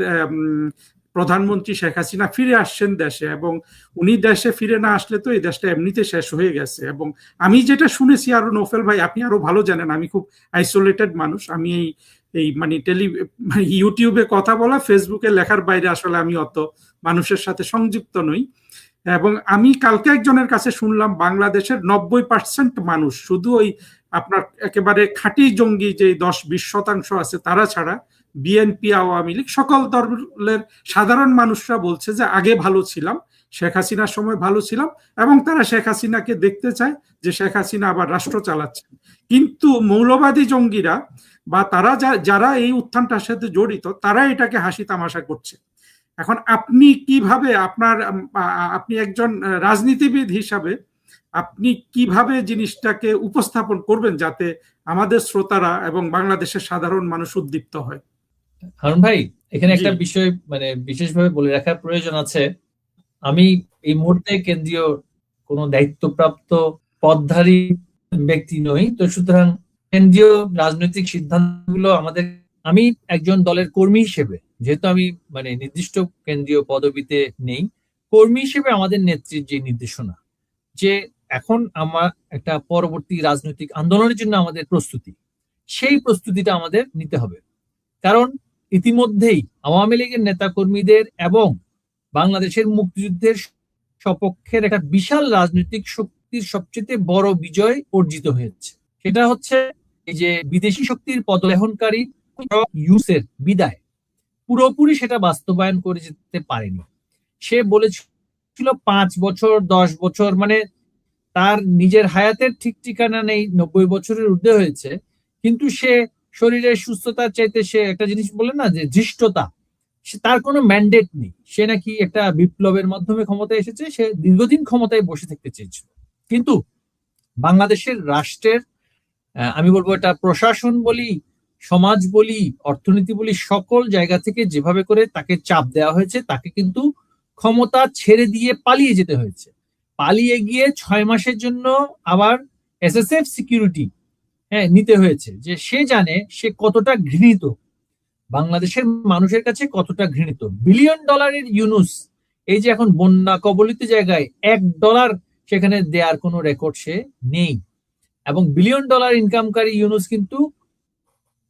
প্রধানমন্ত্রী শেখ হাসিনা ফিরে আসছেন দেশে, এবং উনি দেশে ফিরে না আসলে তো এই দেশটা এমনিতে শেষ হয়ে গেছে। এবং আমি যেটা শুনেছি, আরো নৌফেল ভাই আপনি আরো ভালো জানেন, আমি খুব আইসোলেটেড মানুষ, আমি এই মানে ইউটিউবে কথা বলা, ফেসবুকে লেখার বাইরে আসলে আমি অত মানুষের সাথে সংযুক্ত নই। এবং আমি কালকে একজনের কাছে শুনলাম বাংলাদেশের 90% মানুষ, শুধু ওই আপনার একেবারে খাঁটি জঙ্গি যে 10-20% আছে তারা ছাড়া, বিএনপি, আওয়ামী লীগ, সকল দলের সাধারণ মানুষরা বলছে যে আগে ভালো ছিলাম, শেখ হাসিনার সময় ভালো ছিলাম, এবং তারা শেখ হাসিনাকে দেখতে চায় যে শেখ হাসিনা আবার রাষ্ট্র চালাচ্ছে। কিন্তু মৌলবাদী জঙ্গিরা বা তারা যারা এই উত্থানটার সাথে জড়িত, তারা এটাকে হাসি তামাশা করছে। এখন আপনি কিভাবে আপনি একজন রাজনীতিবিদ হিসাবে আপনি কিভাবে জিনিসটাকে উপস্থাপন করবেন যাতে আমাদের শ্রোতারা এবং বাংলাদেশের সাধারণ মানুষ উদ্দীপ্ত হয়? হারুন ভাই, এখানে একটা জি। বিষয় মানে বিশেষভাবে বলে রাখার প্রয়োজন আছে। আমি এই মুহূর্তে কেন্দ্রীয় কোনো দায়িত্বপ্রাপ্ত পদধারী ব্যক্তি নই, তো সুতরাং কেন্দ্রীয় রাজনৈতিক সিদ্ধান্তগুলো আমি একজন দলের কর্মী হিসেবে, যেহেতু আমি মানে নির্দিষ্ট কেন্দ্রীয় পদবিতে নেই, কর্মী হিসেবে আমাদের নেত্রীর যে নির্দেশনা যে এখন আমার একটা পরবর্তী রাজনৈতিক আন্দোলনের জন্য আমাদের প্রস্তুতি, সেই প্রস্তুতিটা আমাদের নিতে হবে। কারণ ইতিমধ্যেই আওয়ামী লীগের নেতা কর্মীদের এবং বাংলাদেশের মুক্তিযুদ্ধের সপক্ষের একটা বিশাল রাজনৈতিক শক্তির সবচেয়ে বড় বিজয় অর্জিত হয়েছে। সেটা হচ্ছে এই যে বিদেশি শক্তির পদলেহনকারী ইউসের বিদায় পুরোপুরি সেটা বাস্তবায়ন করে যেতে পারেনি। সে বলেছিল 5 বছর 10 বছর, মানে তার নিজের হায়াতের ঠিক ঠিকানা নেই, 90 বছরের ঊর্ধ্বে হয়েছে, কিন্তু সে শরীরের সুস্থতার চাইতে সে একটা জিনিস বলে না যে ধৃষ্টতা, তার কোনো ম্যান্ডেট নেই। সে নাকি একটা বিপ্লবের মাধ্যমে ক্ষমতায় এসেছে, সে দীর্ঘদিন ক্ষমতায় বসে থাকতে চেয়েছিল। কিন্তু বাংলাদেশের রাষ্ট্রের আমি বলবো এটা প্রশাসন বলি, সমাজ বলি, অর্থনীতি বলি, সকল জায়গা থেকে যেভাবে করে তাকে চাপ দেওয়া হয়েছে, তাকে কিন্তু ক্ষমতা ছেড়ে দিয়ে পালিয়ে যেতে হয়েছে। পালিয়ে গিয়ে 6 মাসের জন্য আবার এসএসএফ সিকিউরিটি নিতে হয়েছে, যে সে জানে সে কতটা ঘৃণিত, বাংলাদেশের মানুষের কাছে কতটা ঘৃণিত। $1 বিলিয়ন ইউনুস এই যে এখন বন্যা কবলিত জায়গায় $1 সেখানে দেওয়ার কোনো রেকর্ড সে নেই, এবং $1 বিলিয়ন ইনকামকারী ইউনুস কিন্তু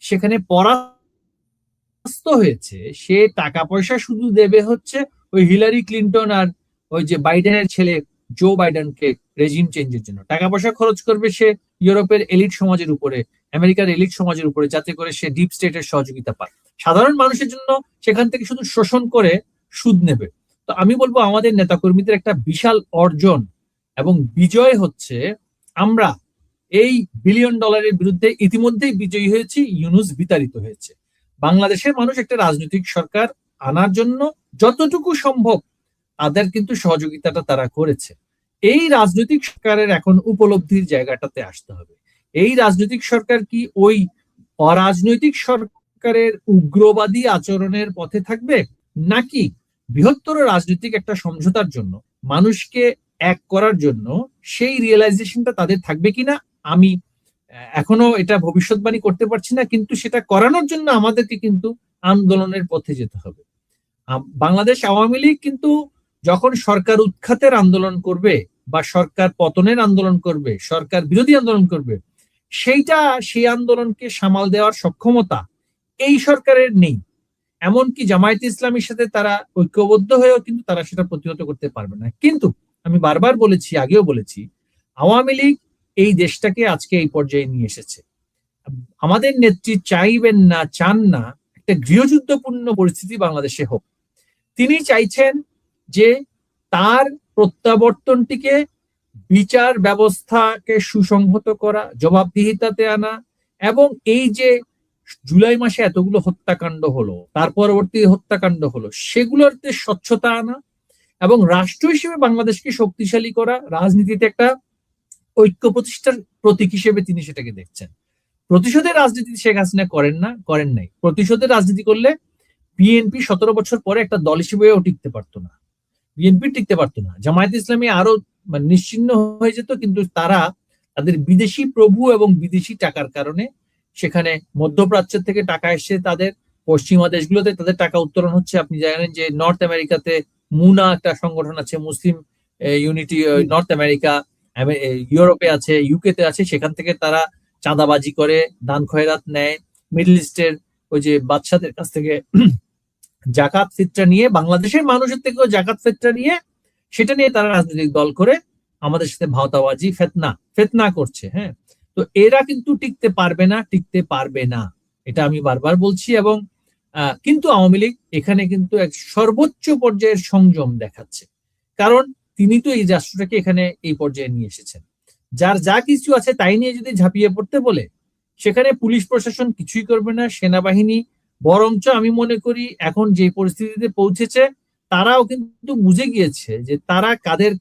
সেখানে পরাস্ত হয়েছে। সে টাকা পয়সা শুধু দেবে হচ্ছে ওই হিলারি ক্লিন্টন আর ওই যে বাইডেনের ছেলে জো বাইডেনকে রেজিম চেঞ্জের জন্য টাকা পয়সা খরচ করবে সে ইউরোপের এলিট সমাজের উপরে, আমেরিকার এলিট সমাজের উপরে, যাতে করে সে ডিপ স্টেটের সহযোগিতা পায়। সাধারণ মানুষের জন্য সেখান থেকে শুধু শোষণ করে সুদ নেবে। তো আমি বলবো আমাদের নেতাকর্মীদের একটা বিশাল অর্জন এবং বিজয় হচ্ছে আমরা এই $1 বিলিয়ন বিরুদ্ধে ইতিমধ্যেই বিজয়ী হয়েছি, ইউনুস বিতাড়িত হয়েছে। বাংলাদেশের মানুষ একটা রাজনৈতিক সরকার আনার জন্য যতটুকু সম্ভব তাদের কিন্তু সহযোগিতাটা তারা করেছে। এই রাজনৈতিক সরকারের এখন উপলব্ধির জায়গাটাতে আসতে হবে। এই রাজনৈতিক সরকার কি ওই অরাজনৈতিক সরকারের উগ্রবাদী আচরণের পথে থাকবে, নাকি বৃহত্তর রাজনৈতিক একটা সমঝোতার জন্য, মানুষকে এক করার জন্য সেই রিয়েলাইজেশনটা তাদের থাকবে কিনা আমি এখনো এটা ভবিষ্যৎবাণী করতে পারছি না। কিন্তু সেটা করানোর জন্য আমাদেরকে কিন্তু আন্দোলনের পথে যেতে হবে। বাংলাদেশ আওয়ামী লীগ কিন্তু যখন সরকার উৎখাতের আন্দোলন করবে বা সরকার পতনের আন্দোলন করবে, সরকার বিরোধী আন্দোলন করবে, সেই আন্দোলনকে সামাল দেওয়ার সক্ষমতা এই সরকারের নেই। এমনকি জামায়াতে ইসলামীর সাথে তারা ঐক্যবদ্ধ হয়েও কিন্তু তারা সেটা প্রতিহত করতে পারবে না। কিন্তু আমি বারবার বলেছি, আগেও বলেছি, আওয়ামী লীগ এই দেশটাকে আজকে এই পর্যায়ে নিয়ে এসেছে। আমাদের নেত্রী চাইবেন না, চান না একটা গৃহযুদ্ধপূর্ণ পরিস্থিতি বাংলাদেশে হোক। তিনি চাইছেন যে তার প্রত্যাবর্তনটিকে বিচার ব্যবস্থাকে সুসংহত করা, জবাবদিহিতাতে আনা, এবং এই যে জুলাই মাসে এতগুলো হত্যাকাণ্ড হলো, তার পরবর্তী হত্যাকাণ্ড হলো, সেগুলোতে স্বচ্ছতা আনা এবং রাষ্ট্র হিসেবে বাংলাদেশকে শক্তিশালী করা, রাজনীতিতে একটা ঐক্য প্রতিষ্ঠার প্রতীক হিসেবে তিনি সেটাকে দেখছেন। প্রতিশোধের রাজনীতি শেখ হাসিনা করেন নাই। প্রতিশোধের রাজনীতি করলে বিএনপি 17 বছর পরে একটা দল হিসেবেও টিকতে পারতো না, বিএনপি টিকতে পারতো না, জামায়াতে ইসলামী আরো নিশ্চিহ্ন হয়ে যেত। কিন্তু তারা তাদের বিদেশি প্রভু এবং বিদেশি টাকার কারণে, সেখানে মধ্যপ্রাচ্য থেকে টাকা এসে তাদের পশ্চিমা দেশগুলোতে তাদের টাকা উত্তোলন হচ্ছে। আপনি জানেন যে নর্থ আমেরিকাতে মুনা একটা সংগঠন আছে, মুসলিম ইউনিটি নর্থ আমেরিকা, ইউরোপে আছে, ইউকেতে আছে, সেখান থেকে তারা চাঁদাবাজি করে, দান খয়রাত নেয়, মিডল ইস্টের ওই যে বাদশাদের কাছ থেকে জাকাত ফিতরা নিয়ে, বাংলাদেশের মানুষের থেকেও জাকাত ফিতরা নিয়ে সেটা নিয়ে তারা রাজনৈতিক দল করে আমাদের সাথে ভাওতাবাজি ফেতনা করছে। হ্যাঁ, তো এরা কিন্তু টিকতে পারবে না, এটা আমি বারবার বলছি। এবং কিন্তু আওয়ামী লীগ এখানে কিন্তু এক সর্বোচ্চ পর্যায়ের সংযম দেখাচ্ছে, কারণ তিনি তো এই রাষ্ট্রটাকে এখানে এই পর্যায়ে নিয়ে এসেছেন। যার যা কিছু আছে তাই নিয়ে যদি ঝাঁপিয়ে পড়তে বলে, সেখানে পুলিশ প্রশাসন কিছুই করবে না, সেনাবাহিনী বরঞ্চ আমি মনে করি এখন যে পরিস্থিতিতে পৌঁছেছে তারাও কিন্তু বুঝে গিয়েছে যে তারা কাদের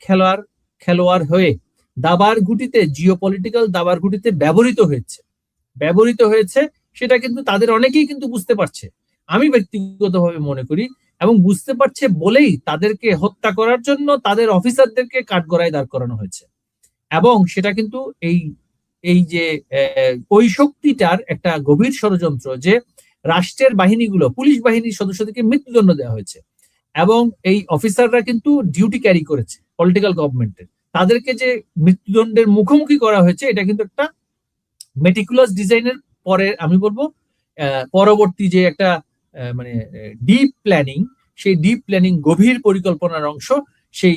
খেলোয়াড় হয়ে দাবার ঘুঁটিতে, জিওপলিটিক্যাল দাবার ঘুঁটিতে ব্যবহৃত হয়েছে সেটা কিন্তু তাদের অনেকেই কিন্তু বুঝতে পারছে, আমি ব্যক্তিগতভাবে মনে করি। এবং বুঝতে পারছে বলেই তাদেরকে হত্যা করার জন্য তাদের অফিসারদেরকে কাঠগড়ায় দাঁড় করানো হয়েছে। এবং সেটা কিন্তু এই যে ওই শক্তিটার একটা গভীর ষড়যন্ত্র, যে রাষ্ট্রের বাহিনীগুলো, পুলিশ বাহিনীর সদস্যদেরকে মৃত্যুদণ্ড দেওয়া হয়েছে এবং এই অফিসাররা কিন্তু ডিউটি ক্যারি করেছে পলিটিক্যাল গভর্নমেন্টের, তাদেরকে যে মৃত্যুদণ্ডের মুখোমুখি করা হয়েছে এটা কিন্তু একটা মেটিকুলাস ডিজাইনের পরে আমি বলবো পরবর্তী যে একটা মানে ডিপ প্ল্যানিং, সেই ডিপ প্ল্যানিং গভীর পরিকল্পনার অংশ, সেই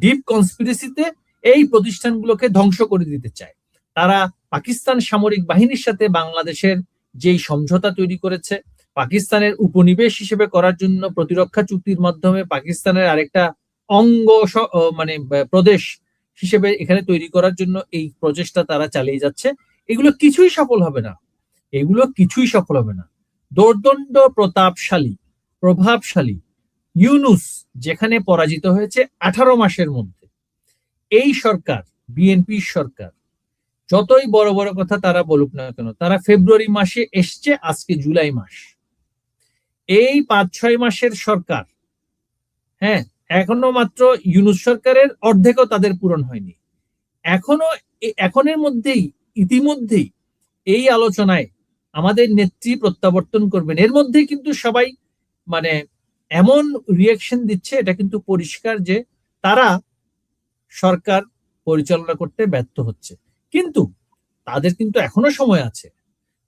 ডিপ কনস্পিরেসিতে এই প্রতিষ্ঠানগুলোকে ধ্বংস করে দিতে চায়। তারা পাকিস্তান সামরিক বাহিনীর সাথে বাংলাদেশের যেই সমঝোতা তৈরি করেছে, পাকিস্তানের উপনিবেশ হিসেবে করার জন্য প্রতিরক্ষা চুক্তির মাধ্যমে পাকিস্তানের আরেকটা অঙ্গ মানে প্রদেশ হিসেবে এখানে তৈরি করার জন্য এই প্রচেষ্টা তারা চালিয়ে যাচ্ছে। এগুলো কিছুই সফল হবে না। দোর্দণ্ড প্রভাবশালী ইউনূস যেখানে পরাজিত হয়েছে 18 মাসের মধ্যে, এই সরকার, বিএনপির সরকার, যতই বড় বড় কথা তারা বলুক না কেন, তারা ফেব্রুয়ারি মাসে এসছে, আজকে জুলাই মাস, এই 5-6 মাসের সরকার, হ্যাঁ, এখনো মাত্র ইউনূস সরকারের অর্ধেকও তাদের পূরণ হয়নি। ইতিমধ্যেই এই আলোচনায় আমাদের নেত্রী প্রত্যাবর্তন করবেন, এর মধ্যেই কিন্তু সবাই মানে এমন রিয়াকশন দিচ্ছে, এটা কিন্তু পরিষ্কার যে তারা সরকার পরিচালনা করতে ব্যর্থ হচ্ছে। কিন্তু তাদের কিন্তু এখনো সময় আছে,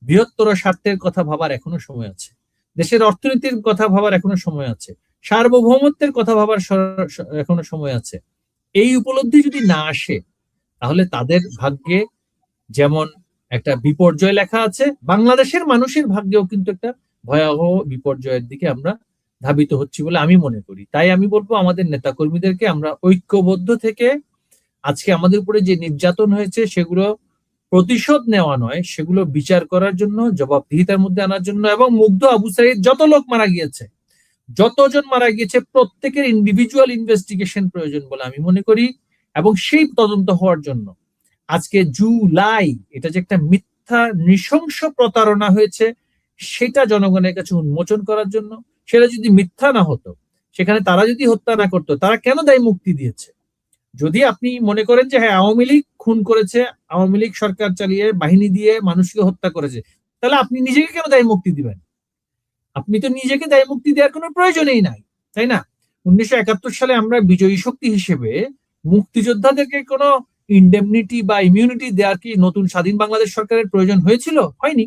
বৃহত্তর স্বার্থের কথা ভাবার এখনো সময় আছে, দেশের অর্থনীতির কথা ভাবার এখনো সময় আছে, সার্বভৌমত্বের কথা ভাবার এখনো সময় আছে। এই উপলব্ধি যদি না আসে তাহলে তাদের ভাগ্যে যেমন একটা বিপর্যয় লেখা আছে, বাংলাদেশের মানুষের ভাগ্যেও কিন্তু একটা ভয়াবহ বিপর্যয়ের দিকে আমরা ধাবিত হচ্ছি বলে আমি মনে করি। তাই আমি বলবো আমাদের নেতাকর্মীদেরকে আমরা ঐক্যবদ্ধ থেকে আজকে আমাদের উপরে যে নির্যাতন হয়েছে সেগুলো প্রতিশোধ নেওয়া নয়, সেগুলো বিচার করার জন্য, জবাবদিহিতার মধ্যে আনার জন্য, এবং মুগ্ধ আবু সাঈদ যতজন মারা গিয়েছে প্রত্যেকের ইন্ডিভিজুয়াল ইনভেস্টিগেশন প্রয়োজন বলে আমি মনে করি। এবং সেই তদন্ত হওয়ার জন্য আজকে জুলাই, এটা যে একটা মিথ্যা নৃশংস প্রতারণা হয়েছে সেটা জনগণের কাছে উন্মোচন করার জন্য, সেটা যদি মিথ্যা না হতো, সেখানে তারা যদি হত্যা না করতো, তারা কেন দায় মুক্তি দিয়েছে? যদি আপনি মনে করেন যে হ্যাঁ আওয়ামী লীগ খুন করেছে, আওয়ামী লীগ সরকার চালিয়ে বাহিনী দিয়ে মানুষকে হত্যা করেছে, তাহলে আপনি নিজেকে কেন দায় মুক্তি দিবেন? আপনি তো নিজেকে দায় মুক্তি দেওয়ার কোনো প্রয়োজনই নাই, তাই না? 1971 সালে আমরা বিজয়ী শক্তি হিসেবে মুক্তিযোদ্ধাদেরকে কোনো ইন্ডেমনিটি বা ইমিউনিটি দেওয়ার কি নতুন স্বাধীন বাংলাদেশ সরকারের প্রয়োজন হয়েছিল? হয়নি।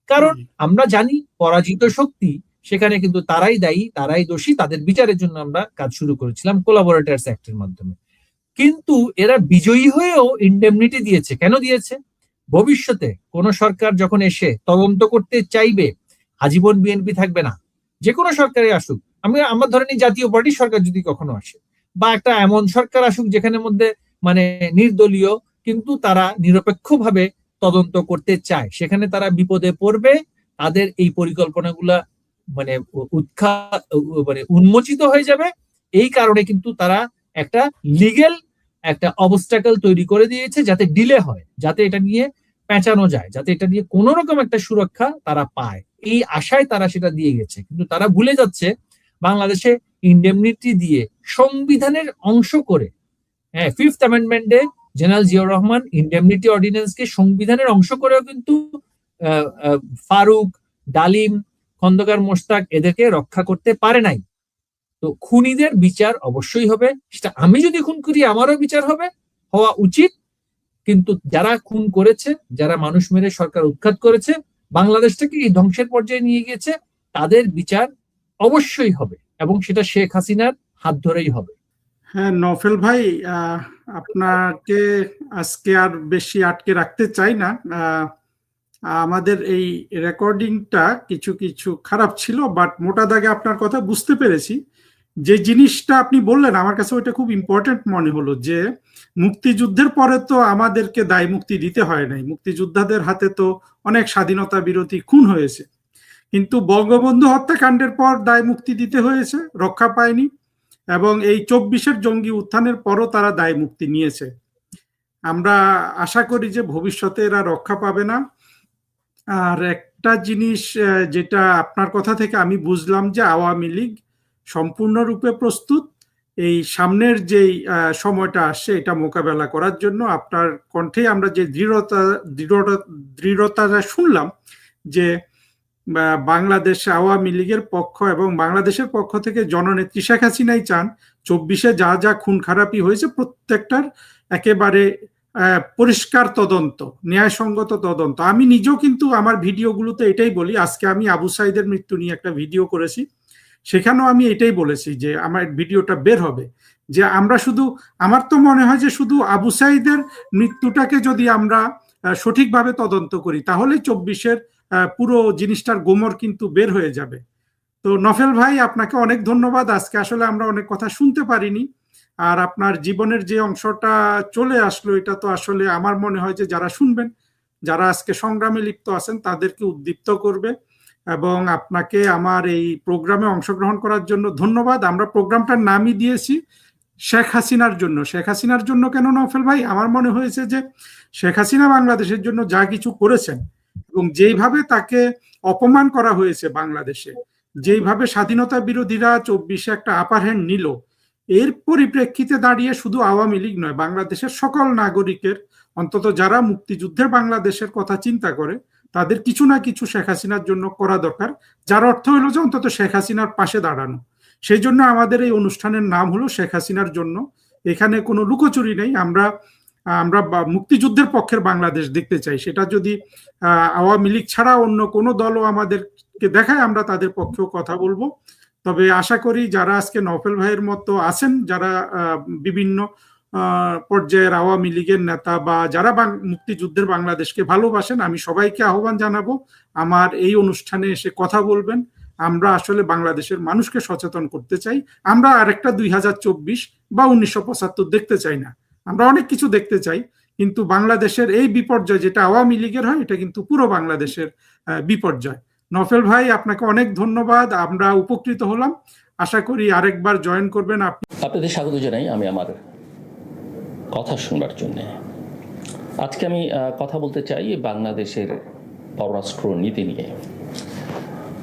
কারণ আমরা জানি পরাজিত শক্তি, সেখানে কিন্তু তারাই দায়ী, তারাই দোষী, তাদের বিচারের জন্য আমরা কাজ শুরু করেছিলাম কোলাবোরেটরস অ্যাক্টের মাধ্যমে। কিন্তু এরা বিজয়ী হয়েও ইন্ডেমনিটি দিয়েছে। কেন দিয়েছে? ভবিষ্যতে কোন সরকার যখন এসে তদন্ত করতে চাইবে, আজীবন বিএনপি থাকবে না, যে কোনো সরকারে আসুক, আমরা ধরে নিই জাতীয় পার্টির সরকার যদি কখনো আসে, বা একটা এমন সরকার আসুক যেখানে মধ্যে মানে নির্দলীয় কিন্তু তারা নিরপেক্ষভাবে তদন্ত করতে চায়, সেখানে তারা বিপদে পড়বে, তাদের এই পরিকল্পনাগুলা মানে উন্মোচিত হয়ে যাবে। এই কারণে কিন্তু তারা একটা লিগ্যাল একটা অবস্টাকল তৈরি করে দিয়েছে যাতে ডিলে হয়, যাতে এটা নিয়ে পেঁচানো যায়, যাতে এটা নিয়ে কোনো রকম একটা সুরক্ষা তারা পায়, এই আশায় তারা সেটা দিয়ে গেছে। কিন্তু তারা ভুলে যাচ্ছে বাংলাদেশে ইন্ডেমনিটি দিয়ে সংবিধানের অংশ করে, হ্যাঁ, 5th অ্যামেন্ডমেন্টে জেনারেল জিয়াউর রহমান ইন্ডেমনিটি অর্ডিন্যান্সকে সংবিধানের অংশ করেও কিন্তু ফারুক, ডালিম, খন্দকার মোশতাক এদেরকে রক্ষা করতে পারে নাই। তো খুনিদের বিচার অবশ্যই হবে, সেটা আমি যদি খুন করি আমারও বিচার হওয়া উচিত। কিন্তু যারা খুন করেছে, যারা মানুষ মেরে সরকার উৎখাত করেছে, বাংলাদেশটাকে এই ধ্বংসের পর্যায়ে নিয়ে গিয়েছে, তাদের বিচার অবশ্যই হবে, এবং সেটা শেখ হাসিনার হাত ধরেই হবে। হ্যাঁ নফেল ভাই, আপনাকে আজকে আর বেশি আটকে রাখতে চাই না। আমাদের এই রেকর্ডিংটা কিছু কিছু খারাপ ছিল, বাট মোটা দাগে আপনার কথা বুঝতে পেরেছি। যে জিনিসটা আপনি বললেন আমার কাছে ওইটা খুব ইম্পর্টেন্ট মনে হলো, যে মুক্তিযুদ্ধের পরে তো আমাদেরকে দায় মুক্তি দিতে হয় নাই, মুক্তিযোদ্ধাদের হাতে তো অনেক স্বাধীনতা বিরোধী খুন হয়েছে, কিন্তু বঙ্গবন্ধু হত্যাকাণ্ডের পর দায় মুক্তি দিতে হয়েছে, রক্ষা পায়নি। এবং এই 24-এর জঙ্গি উত্থানের পরও তারা দায় মুক্তি নিয়েছে। আমরা আশা করি যে ভবিষ্যতে এরা রক্ষা পাবে না। আর একটা জিনিস যেটা আপনার কথা থেকে আমি বুঝলাম, যে আওয়ামী লীগ সম্পূর্ণরূপে প্রস্তুত এই সামনের যেই সময়টা আসছে এটা মোকাবেলা করার জন্য। আপনার কণ্ঠে আমরা যে দৃঢ়তা শুনলাম, যে বাংলাদেশ আওয়ামী লীগের পক্ষ এবং বাংলাদেশের পক্ষ থেকে জননেত্রী শেখ হাসিনাই চান 24-এ যা যা খুন খারাপি হয়েছে প্রত্যেকটার একেবারে পরিষ্কার তদন্ত, ন্যায়সঙ্গত তদন্ত। আমি নিজেও কিন্তু আমার ভিডিওগুলোতে এটাই বলি। আজকে আমি আবু সাইদের মৃত্যু নিয়ে একটা ভিডিও করেছি, সেখানেও আমি এটাই বলেছি যে আমার ভিডিওটা বের হবে, যে আমরা শুধু, আমার তো মনে হয় যে শুধু আবু সাইদের মৃত্যুটাকে যদি আমরা সঠিকভাবে তদন্ত করি তাহলে 24-এর পুরো জিনিসটার গোমর কিন্তু বের হয়ে যাবে। তো নফেল ভাই আপনাকে অনেক ধন্যবাদ। আজকে আসলে আমরা অনেক কথা শুনতে পারিনি, আর আপনার জীবনের যে অংশটা চলে আসলো এটা তো আসলে আমার মনে হয় যে যারা শুনবেন, যারা আজকে সংগ্রামে লিপ্ত আছেন তাদেরকে উদ্দীপ্ত করবে। এবং আপনাকে আমার এই প্রোগ্রামে অংশগ্রহণ করার জন্য ধন্যবাদ। আমরা প্রোগ্রামটার নামই দিয়েছি শেখ হাসিনার জন্য। শেখ হাসিনার জন্য কেন নফেল ভাই? আমার মনে হয়েছে যে শেখ হাসিনা বাংলাদেশের জন্য যা কিছু করেছেন এবং যেইভাবে তাকে অপমান করা হয়েছে বাংলাদেশে, যেইভাবে স্বাধীনতা বিরোধীরা 24-এ একটা আপার হ্যান্ড নিল, এর পরিপ্রেক্ষিতে দাঁড়িয়ে শুধু আওয়ামী লীগ নয়, বাংলাদেশের সকল নাগরিকের, অন্তত যারা মুক্তিযুদ্ধের বাংলাদেশের কথা চিন্তা করে, তাদের কিছু না কিছু শেখ হাসিনার জন্য করা দরকার, যার অর্থ হলো যে অন্তত শেখ হাসিনার পাশে দাঁড়ানো। সেই জন্য আমাদের এই অনুষ্ঠানের নাম হলো শেখ হাসিনার জন্য। এখানে কোনো লুকোচুরি নেই। আমরা মুক্তিযুদ্ধের পক্ষের বাংলাদেশ দেখতে চাই। সেটা যদি আওয়ামী লীগ ছাড়া অন্য কোনো দলও আমাদেরকে দেখায়, আমরা তাদের পক্ষেও কথা বলবো। তবে আশা করি যারা আজকে নফেল ভাইয়ের মতো আছেন, যারা বিভিন্ন পর্যায়ের আওয়ামী লীগের নেতা বা যারা মুক্তিযুদ্ধের বাংলাদেশকে ভালোবাসেন, আমি সবাইকে আহ্বান জানাবো আমার এই অনুষ্ঠানে এসে কথা বলবেন। আমরা আসলে বাংলাদেশের মানুষকে সচেতন করতে চাই। আমরা আরেকটা 2024 বা 1975 দেখতে চাই না। আমরা অনেক কিছু দেখতে চাই, কিন্তু বাংলাদেশের এই বিপর্যয় যেটা আওয়ামী লীগের হয়, এটা কিন্তু পুরো বাংলাদেশের বিপর্যয়। নফেল ভাই আপনাকে অনেক ধন্যবাদ, আমরা উপকৃত হলাম। আশা করি আরেকবার জয়েন করবেন। আপনাদের স্বাগত জানাই আমি আমার কথা শুনবার জন্য। আজকে আমি কথা বলতে চাই বাংলাদেশের পররাষ্ট্র নীতি নিয়ে।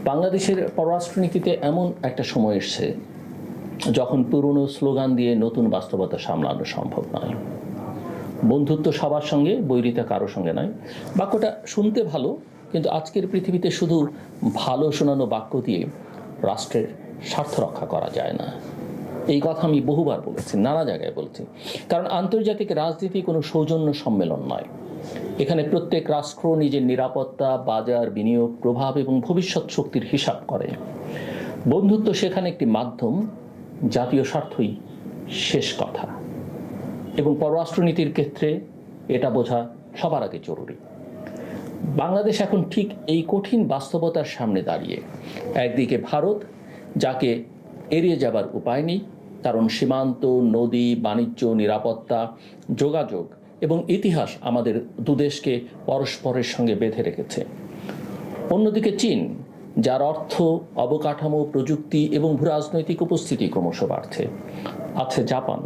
বাংলাদেশের পররাষ্ট্রনীতিতে এমন একটা সময় এসছে যখন পুরনো স্লোগান দিয়ে নতুন বাস্তবতা সামলানো সম্ভব নয়। বন্ধুত্ব সবার সঙ্গে, বৈরিতা কারো সঙ্গে নয়। বাক্যটা শুনতে ভালো, কিন্তু আজকের পৃথিবীতে শুধু ভালো শোনানো বাক্য দিয়ে রাষ্ট্রের স্বার্থ রক্ষা করা যায় না। এই কথা আমি বহুবার বলেছি, নানা জায়গায় বলেছি। কারণ আন্তর্জাতিক রাজনীতি কোনো সৌজন্য সম্মেলন নয়। এখানে প্রত্যেক রাষ্ট্র নিজের নিরাপত্তা, বাজার, বিনিয়োগ, প্রভাব এবং ভবিষ্যৎ শক্তির হিসাব করে। বন্ধুত্ব সেখানে একটি মাধ্যম, জাতীয় স্বার্থই শেষ কথা। এবং পররাষ্ট্রনীতির ক্ষেত্রে এটা বোঝা সবার আগে জরুরি। বাংলাদেশ এখন ঠিক এই কঠিন বাস্তবতার সামনে দাঁড়িয়ে। একদিকে ভারত, যাকে এড়িয়ে যাবার উপায় নেই, কারণ সীমান্ত, নদী, বাণিজ্য, নিরাপত্তা, যোগাযোগ এবং ইতিহাস আমাদের দুদেশকে পরস্পরের সঙ্গে বেঁধে রেখেছে। অন্যদিকে চীন, যার অর্থ, অবকাঠামো, প্রযুক্তি এবং ভূরাজনৈতিক উপস্থিতি ক্রমশ বাড়ছে। আছে জাপান,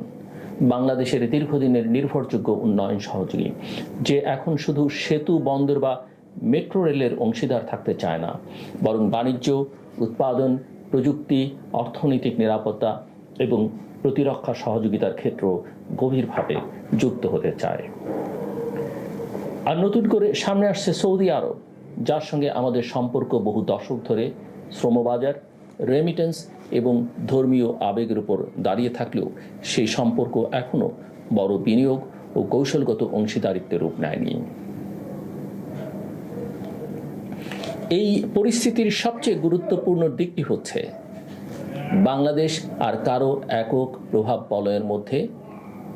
বাংলাদেশের দীর্ঘদিনের নির্ভরযোগ্য উন্নয়ন সহযোগী, যে এখন শুধু সেতু, বন্দর বা মেট্রো রেলের অংশীদার থাকতে চায় না, বরং বাণিজ্য, উৎপাদন, প্রযুক্তি, অর্থনৈতিক নিরাপত্তা এবং প্রতিরক্ষা সহযোগিতার ক্ষেত্র গভীরভাবে যুক্ত হতে চায়। আর নতুন করে সামনে আসছে সৌদি আরব, যার সঙ্গে আমাদের সম্পর্ক বহু দশক ধরে শ্রমবাজার, রেমিটেন্স এবং ধর্মীয় আবেগের উপর দাঁড়িয়ে থাকলেও সেই সম্পর্ক এখনো বড় বিনিয়োগ ও কৌশলগত অংশীদারিত্বের রূপ নেয়নি। এই পরিস্থিতির সবচেয়ে গুরুত্বপূর্ণ দিকটি হচ্ছে বাংলাদেশ আর কারো একক প্রভাব বলয়ের মধ্যে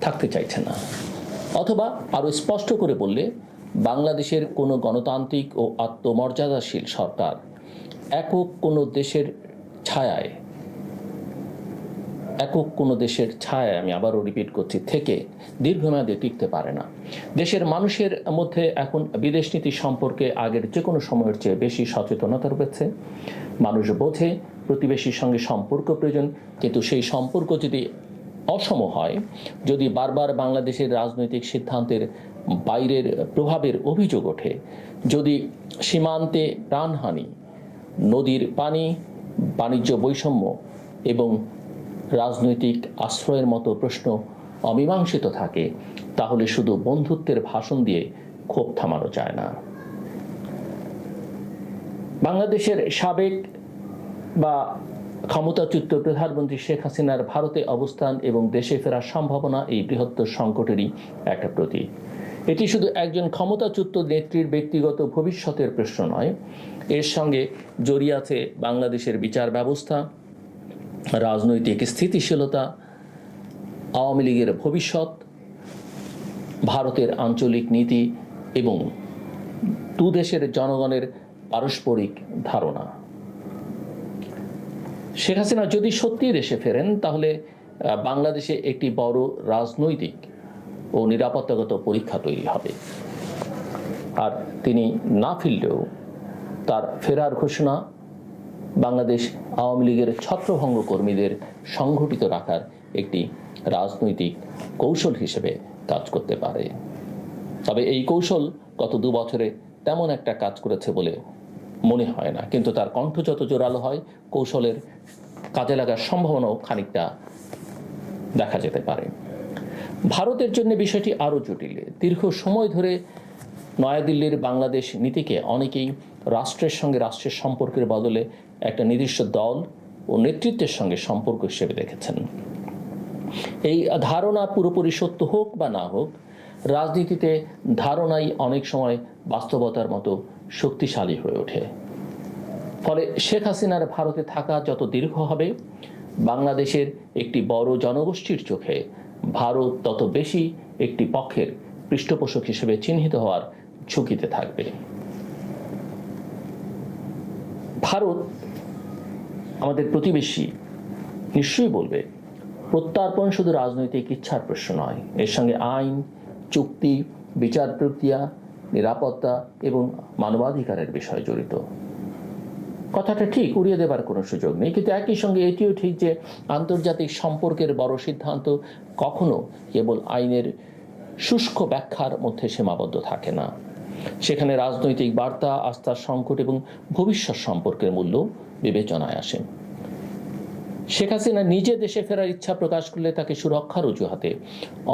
থাকতে চাইছে না, অথবা আরো স্পষ্ট করে বললে বাংলাদেশের কোনো গণতান্ত্রিক ও আত্মমর্যাদাশীল সরকার একক কোনো দেশের ছায়ায় আমি আবারও রিপিট করছি থেকে দীর্ঘমেয়াদে টিকতে পারে না। দেশের মানুষের মধ্যে এখন বিদেশ নীতি সম্পর্কে আগের যে কোনো সময়ের চেয়ে বেশি সচেতনতা রয়েছে। মানুষ বোঝে প্রতিবেশীর সঙ্গে সম্পর্ক প্রয়োজন, কিন্তু সেই সম্পর্ক যদি অসম হয়, যদি বারবার বাংলাদেশের রাজনৈতিক সিদ্ধান্তের বাইরের প্রভাবের অভিযোগ ওঠে, যদি সীমান্তে প্রাণহানি, নদীর পানি, বাণিজ্য বৈষম্য এবং রাজনৈতিক আশ্রয়ের মতো প্রশ্ন অমীমাংসিত থাকে, তাহলে শুধু বন্ধুত্বের ভাষণ দিয়ে ক্ষোভ থামানো যায় না। বাংলাদেশের সাবেক বা ক্ষমতাচ্যুত প্রধানমন্ত্রী শেখ হাসিনার ভারতে অবস্থান এবং দেশে ফেরার সম্ভাবনা এই বৃহত্তর সংকটেরই একটা প্রতীক। এটি শুধু একজন ক্ষমতাচ্যুত নেত্রীর ব্যক্তিগত ভবিষ্যতের প্রশ্ন নয়, এর সঙ্গে জড়িয়ে আছে বাংলাদেশের বিচার ব্যবস্থা, রাজনৈতিক স্থিতিশীলতা, আওয়ামী লীগের ভবিষ্যৎ, ভারতের আঞ্চলিক নীতি এবং দুদেশের জনগণের পারস্পরিক ধারণা। শেখ হাসিনা যদি সত্যি দেশে ফেরেন, তাহলে বাংলাদেশে একটি বড় রাজনৈতিক ও নিরাপত্তাগত পরীক্ষা তৈরি হবে। আর তিনি না ফিরলেও তার ফেরার ঘোষণা বাংলাদেশ আওয়ামী লীগের ছত্রভঙ্গ কর্মীদের সংগঠিত রাখার একটি রাজনৈতিক কৌশল হিসেবে কাজ করতে পারে। তবে এই কৌশল গত 2 বছরে তেমন একটা কাজ করেছে বলে মনে হয় না, কিন্তু তার কণ্ঠ যত জোরালো হয়, কৌশলের কাজে লাগার সম্ভাবনাও খানিকটা দেখা যেতে পারে। ভারতের জন্য বিষয়টি আরও জটিল। দীর্ঘ সময় ধরে নয়াদিল্লির বাংলাদেশ নীতিকে অনেকেই রাষ্ট্রের সঙ্গে রাষ্ট্রের সম্পর্কের বদলে একটা নির্দিষ্ট দল ও নেতৃত্বের সঙ্গে সম্পর্ক হিসেবে দেখেছেন। এই ধারণা পুরোপুরি সত্য হোক বা না হোক, রাজনীতিতে ধারণাই অনেক সময় বাস্তবতার মতো শক্তিশালী হয়ে ওঠে। ফলে শেখ হাসিনার ভারতে থাকা যত দীর্ঘ হবে, বাংলাদেশের একটি বড় জনগোষ্ঠীর চোখে ভারত তত বেশি একটি পক্ষের পৃষ্ঠপোষক হিসেবে চিহ্নিত হওয়ার ঝুঁকিতে থাকবে। ভারত আমাদের প্রতিবেশী, নিশ্চয়ই বলবে প্রত্যার্পণ শুধু রাজনৈতিক ইচ্ছার প্রশ্ন নয়, এর সঙ্গে আইন, চুক্তি, বিচার প্রক্রিয়া, নিরাপত্তা এবং মানবাধিকারের বিষয় জড়িত। কথাটা ঠিক, উড়িয়ে দেবার কোনো সুযোগ নেই, কিন্তু একই সঙ্গে এটিও ঠিক যে আন্তর্জাতিক সম্পর্কের বড় সিদ্ধান্ত কখনো কেবল আইনের শুষ্ক ব্যাখ্যার মধ্যে সীমাবদ্ধ থাকে না। সেখানে রাজনৈতিক বার্তা, আস্থার সংকট এবং ভবিষ্যৎ সম্পর্কের মূল্য বিবেচনায় আসে। শেখ হাসিনা নিজে দেশে ফেরার ইচ্ছা প্রকাশ করলে তাকে সুরক্ষার অজুহাতে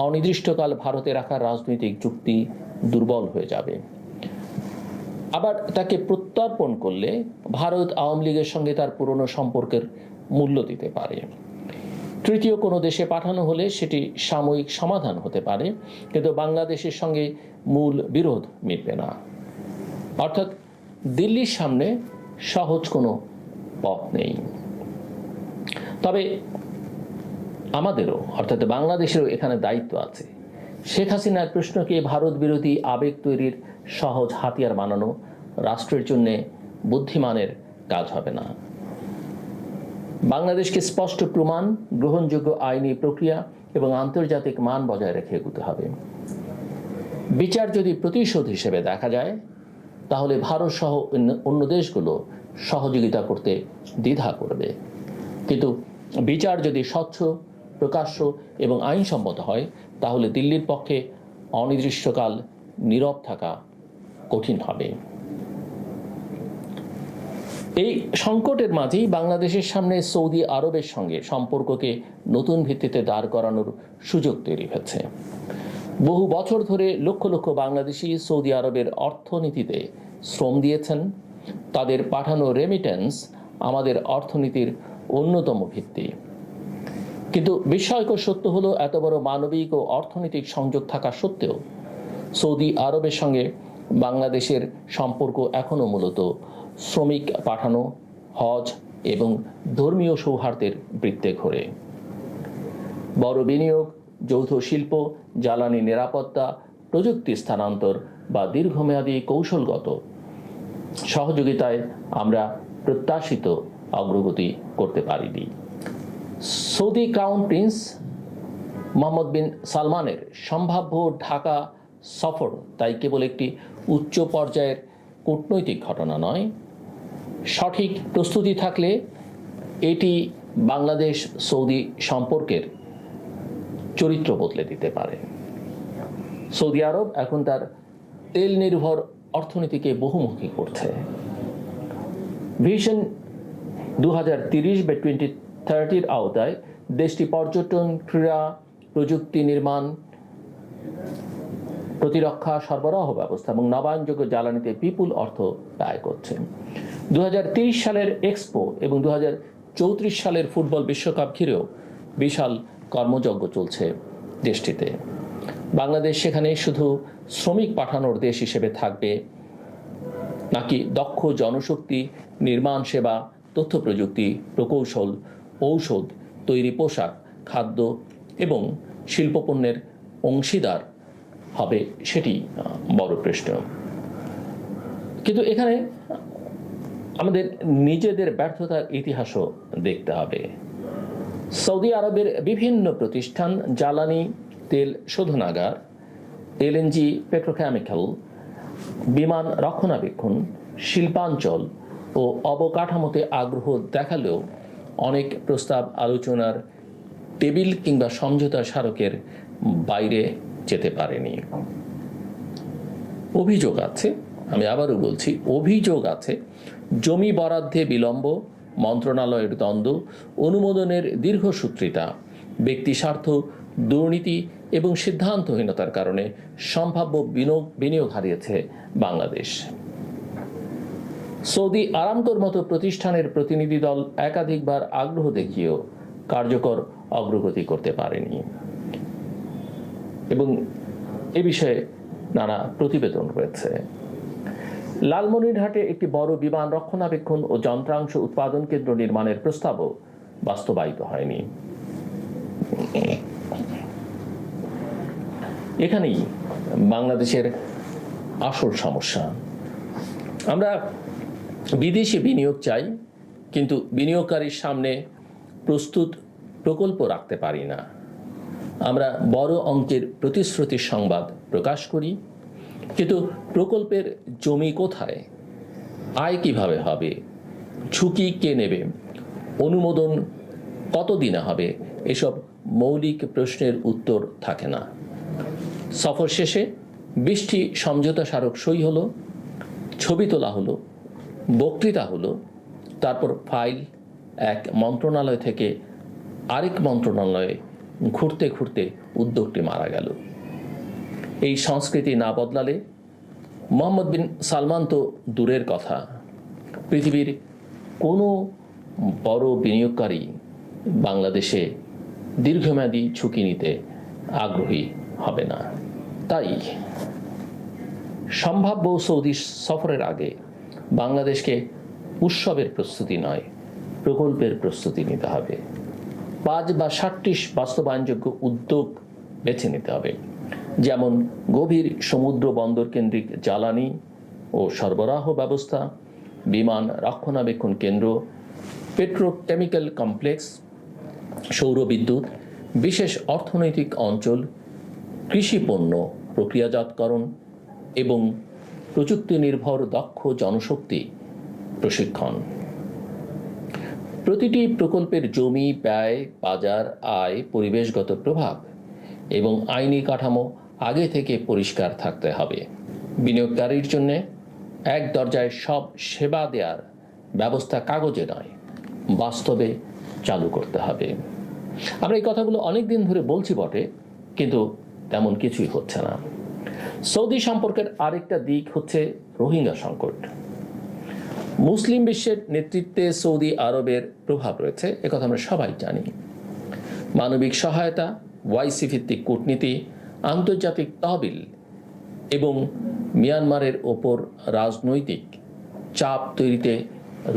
অনির্দিষ্টকাল ভারতে রাখার রাজনৈতিক যুক্তি দুর্বল হয়ে যাবে। আবার তাকে প্রত্যর্পণ করলে ভারত আওয়ামী লীগের সঙ্গে তার পুরনো সম্পর্কের মূল্য দিতে পারে। তৃতীয় কোনো দেশে পাঠানো হলে সেটি সাময়িক সমাধান হতে পারে, কিন্তু বাংলাদেশের সঙ্গে মূল বিরোধ মিটবে না। অর্থাৎ দিল্লির সামনে সহজ কোনো পথ নেই। তবে আমাদেরও, অর্থাৎ বাংলাদেশেরও এখানে দায়িত্ব আছে। শেখ হাসিনার প্রশ্নকে ভারত বিরোধী আবেগ তৈরির সহজ হাতিয়ার বানানো রাষ্ট্রের জন্য বুদ্ধিমানের কাজ হবে না। বাংলাদেশকে স্পষ্ট প্রমাণ, গ্রহণযোগ্য আইনি প্রক্রিয়া এবং আন্তর্জাতিক মান বজায় রেখে এগোতে হবে। বিচার যদি প্রতিশোধ হিসেবে দেখা যায়, তাহলে ভারত সহ অন্য দেশগুলো সহযোগিতা করতে দ্বিধা করবে। কিন্তু বিচার যদি স্বচ্ছ, প্রকাশ্য এবং আইনসম্মত হয়, তাহলে দিল্লির পক্ষে অনির্দিষ্টকাল নীরব থাকা কঠিন হবে। এই সংকটের মাঝেই বাংলাদেশের সামনে সৌদি আরবের সঙ্গে সম্পর্ককে নতুন ভিত্তিতে দাঁড় করানোর সুযোগ তৈরি হয়েছে। বহু বছর ধরে লক্ষ লক্ষ বাংলাদেশি সৌদি আরবের অর্থনীতিতে শ্রম দিয়েছেন। তাদের পাঠানো রেমিটেন্স আমাদের অর্থনীতির অন্যতম ভিত্তি। কিন্তু বিস্ময়কর সত্য হলো, এত বড় মানবিক ও অর্থনৈতিক সংযোগ থাকা সত্ত্বেও সৌদি আরবের সঙ্গে বাংলাদেশের সম্পর্ক এখনো মূলত শ্রমিক পাঠানো, হজ এবং ধর্মীয় সৌহার্দ্যের বৃত্তে ঘোরে। বড় বিনিয়োগ, যৌথ শিল্প, জ্বালানি নিরাপত্তা, প্রযুক্তি স্থানান্তর বা দীর্ঘমেয়াদী কৌশলগত সহযোগিতায় আমরা প্রত্যাশিত অগ্রগতি করতে পারিনি। সৌদি ক্রাউন প্রিন্স মোহাম্মদ বিন সালমানের সম্ভাব্য ঢাকা সফর তাই কেবল একটি উচ্চ পর্যায়ের কূটনৈতিক ঘটনা নয়, সঠিক প্রস্তুতি থাকলে এটি বাংলাদেশ সৌদি সম্পর্কের চরিত্র বদলে দিতে পারে। সৌদি আরব এখন তার তেল নির্ভর অর্থনীতিকে বহুমুখী করছে। ভিশন 2030 বা 2030 আওতায় দেশটি পর্যটন, ক্রীড়া, প্রযুক্তি নির্মাণ, প্রতিরক্ষা, সরবরাহ ব্যবস্থা এবং নবায়নযোগ্য জ্বালানিতে বিপুল অর্থ ব্যয় করছে। 2030 সালের এক্সপো এবং 2034 সালের ফুটবল বিশ্বকাপ ঘিরেও বিশাল কর্মযজ্ঞ চলছে দেশটিতে। বাংলাদেশ সেখানে শুধু শ্রমিক পাঠানোর দেশ হিসেবে থাকবে নাকি দক্ষ জনশক্তি, নির্মাণ সেবা, তথ্য প্রযুক্তি, প্রকৌশল, ঔষধ, তৈরি পোশাক, খাদ্য এবং শিল্পপণ্যের অংশীদার হবে, সেটি বড় প্রশ্ন। কিন্তু এখানে আমাদের নিজেদের ব্যর্থতার ইতিহাসও দেখতে হবে। সৌদি আরবের বিভিন্ন প্রতিষ্ঠান জ্বালানি তেল শোধনাগার, এলএনজি, পেট্রোকেমিক্যাল, বিমান রক্ষণাবেক্ষণ, শিল্পাঞ্চল ও অবকাঠামোতে আগ্রহ দেখালেও অনেক প্রস্তাব আলোচনার টেবিল কিংবা সমঝোতা স্মারকের বাইরে যেতে পারেনি। অভিযোগ আছে, আমি আবারও বলছি, অভিযোগ আছে জমি বরাদ্দে বিলম্ব, মন্ত্রণালয়ের দ্বন্দ্ব, অনুমোদনের দীর্ঘসূত্রিতা, ব্যক্তি স্বার্থ, দুর্নীতি এবং সিদ্ধান্তহীনতার কারণে সম্ভাব্য বিনিয়োগ হারিয়েছে বাংলাদেশ। সৌদি আরামকোর মতো প্রতিষ্ঠানের প্রতিনিধি দল একাধিকবার আগ্রহ দেখিয়েও কার্যকর অগ্রগতি করতে পারেনি এবং এ বিষয়ে নানা প্রতিবেদন রয়েছে। লালমনিরহাটে একটি বড় বিমান রক্ষণাবেক্ষণ ও যন্ত্রাংশ উৎপাদন কেন্দ্র নির্মাণের প্রস্তাবও বাস্তবায়িত হয়নি। এখানেই বাংলাদেশের আসল সমস্যা। আমরা বিদেশি বিনিয়োগ চাই, কিন্তু বিনিয়োগকারীর সামনে প্রস্তুত প্রকল্প রাখতে পারি না। আমরা বড় অঙ্কের প্রতিশ্রুতির সংবাদ প্রকাশ করি, কিন্তু প্রকল্পের জমি কোথায়, আয় কিভাবে হবে, ঝুঁকি কে নেবে, অনুমোদন কতদিনে হবে, এসব মৌলিক প্রশ্নের উত্তর থাকে না। সফর শেষে 20টি সমঝোতা স্মারক সই হলো, ছবি তোলা হলো, বক্তৃতা হলো, তারপর ফাইল এক মন্ত্রণালয় থেকে আরেক মন্ত্রণালয়ে ঘুরতে ঘুরতে উদ্যোগটি মারা গেল। এই সংস্কৃতি না বদলালে মোহাম্মদ বিন সালমান তো দূরের কথা, পৃথিবীর কোনো বড় বিনিয়োগকারী বাংলাদেশে দীর্ঘমেয়াদী ঝুঁকি নিতে আগ্রহী হবে না। তাই সম্ভাব্য সৌদি সফরের আগে বাংলাদেশকে উৎসবের প্রস্তুতি নয়, প্রকল্পের প্রস্তুতি নিতে হবে। 5 বা 7টি বাস্তবায়নযোগ্য উদ্যোগ বেছে নিতে হবে, যেমন গভীর সমুদ্র বন্দর কেন্দ্রিক জ্বালানি ও সরবরাহ ব্যবস্থা, বিমান রক্ষণাবেক্ষণ কেন্দ্র, পেট্রোকেমিক্যাল কমপ্লেক্স, সৌর বিদ্যুৎ, বিশেষ অর্থনৈতিক অঞ্চল, কৃষি পণ্য প্রক্রিয়াজাতকরণ এবং প্রযুক্তি নির্ভর দক্ষ জনশক্তি প্রশিক্ষণ। প্রতিটি প্রকল্পের জমি, ব্যয়, বাজার, আয়, পরিবেশগত প্রভাব এবং আইনি কাঠামো আগে থেকে পরিষ্কার থাকতে হবে। বিনিয়োগকারীর জন্য এক দরজায় সব সেবা দেওয়ার ব্যবস্থা কাগজে নয়, বাস্তবে চালু করতে হবে। আমরা এই কথাগুলো অনেক দিন ধরে বলছি বটে, কিন্তু তেমন কিছুই হচ্ছে না। সৌদি সম্পর্কের আরেকটা দিক হচ্ছে রোহিঙ্গা সংকট। মুসলিম বিশ্বের নেতৃত্বে সৌদি আরবের প্রভাব রয়েছে, একথা আমরা সবাই জানি। মানবিক সহায়তা, ওয়াইসি ভিত্তিক কূটনীতি, আন্তর্জাতিক তহবিল এবং মিয়ানমারের ওপর রাজনৈতিক চাপ তৈরিতে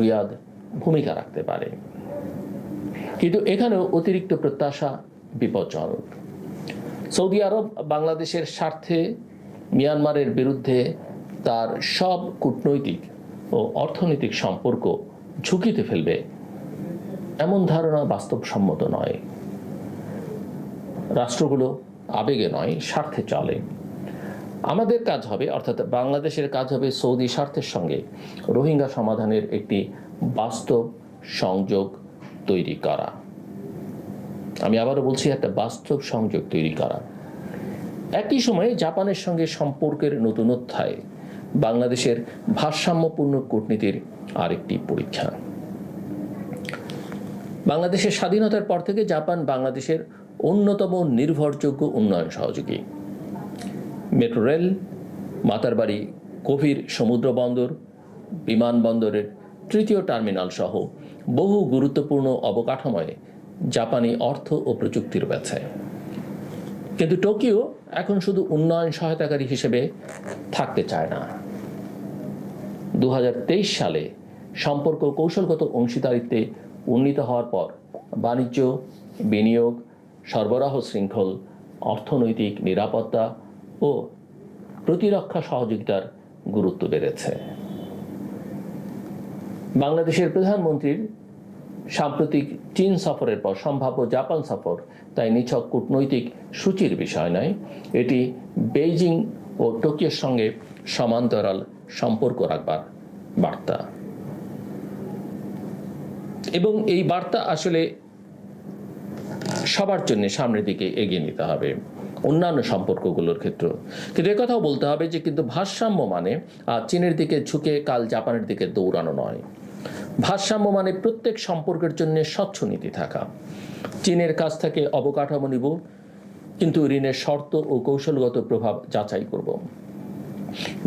রিয়াদ ভূমিকা রাখতে পারে, কিন্তু এখানেও অতিরিক্ত প্রত্যাশা বিপজ্জনক। সৌদি আরব বাংলাদেশের স্বার্থে মিয়ানমারের বিরুদ্ধে তার সব কূটনৈতিক ও অর্থনৈতিক সম্পর্ক ঝুঁকিতে ফেলবে এমন ধারণা বাস্তবসম্মত নয়। রাষ্ট্রগুলো আবেগে নয়, স্বার্থে চলে। আমাদের কাজ হবে, অর্থাৎ বাংলাদেশের কাজ হবে সৌদি স্বার্থের সঙ্গে রোহিঙ্গা সমাধানের একটি বাস্তব সংযোগ তৈরি করা। আমি আবারও বলছি, একটা বাস্তব সংযোগ তৈরি করা। একই সময়ে জাপানের সঙ্গে সম্পর্কের নতুন অধ্যায় বাংলাদেশের ভারসাম্যপূর্ণ কূটনীতির আরেকটি পরীক্ষা। বাংলাদেশের স্বাধীনতার পর থেকে জাপান বাংলাদেশের অন্যতম নির্ভরযোগ্য উন্নয়ন সহযোগী। মেট্রো রেল, মাতারবাড়ি গভীর সমুদ্র বন্দর, বিমানবন্দরের তৃতীয় টার্মিনাল সহ বহু গুরুত্বপূর্ণ অবকাঠামোয় জাপানি অর্থ ও প্রযুক্তি রয়েছে। কিন্তু টোকিও এখন শুধু উন্নয়ন সহায়তাকারী হিসেবে থাকতে চায় না। 2023 সালে সম্পর্ক কৌশলগত অংশীদারিত্বে উন্নীত হওয়ার পর বাণিজ্য, বিনিয়োগ, সরবরাহ শৃঙ্খল, অর্থনৈতিক নিরাপত্তা ও প্রতিরক্ষা সহযোগিতার গুরুত্ব বেড়েছে। বাংলাদেশের প্রধানমন্ত্রীর সাম্প্রতিক চীন সফরের পর সম্ভাব্য জাপান সফর তাই নিছক কূটনৈতিক সূচির বিষয় নয়, এটি বেইজিং ও টোকিওর সঙ্গে সমান্তরাল সম্পর্ক রাখবার বার্তা। এবং এই বার্তা আসলে সবার জন্য সামনের দিকে এগিয়ে নিতে হবে, অন্যান্য সম্পর্কগুলোর ক্ষেত্রে। কিন্তু একথাও বলতে হবে যে কিন্তু ভারসাম্য মানে চীনের দিকে ঝুঁকে কাল জাপানের দিকে দৌড়ানো নয়। ভারসাম্য মানে প্রত্যেক সম্পর্কের জন্য স্বচ্ছ নীতি থাকা। চীনের কাছ থেকে অবকাঠামো নিব, কিন্তু ঋণের শর্ত ও কৌশলগত প্রভাব যাচাই করব।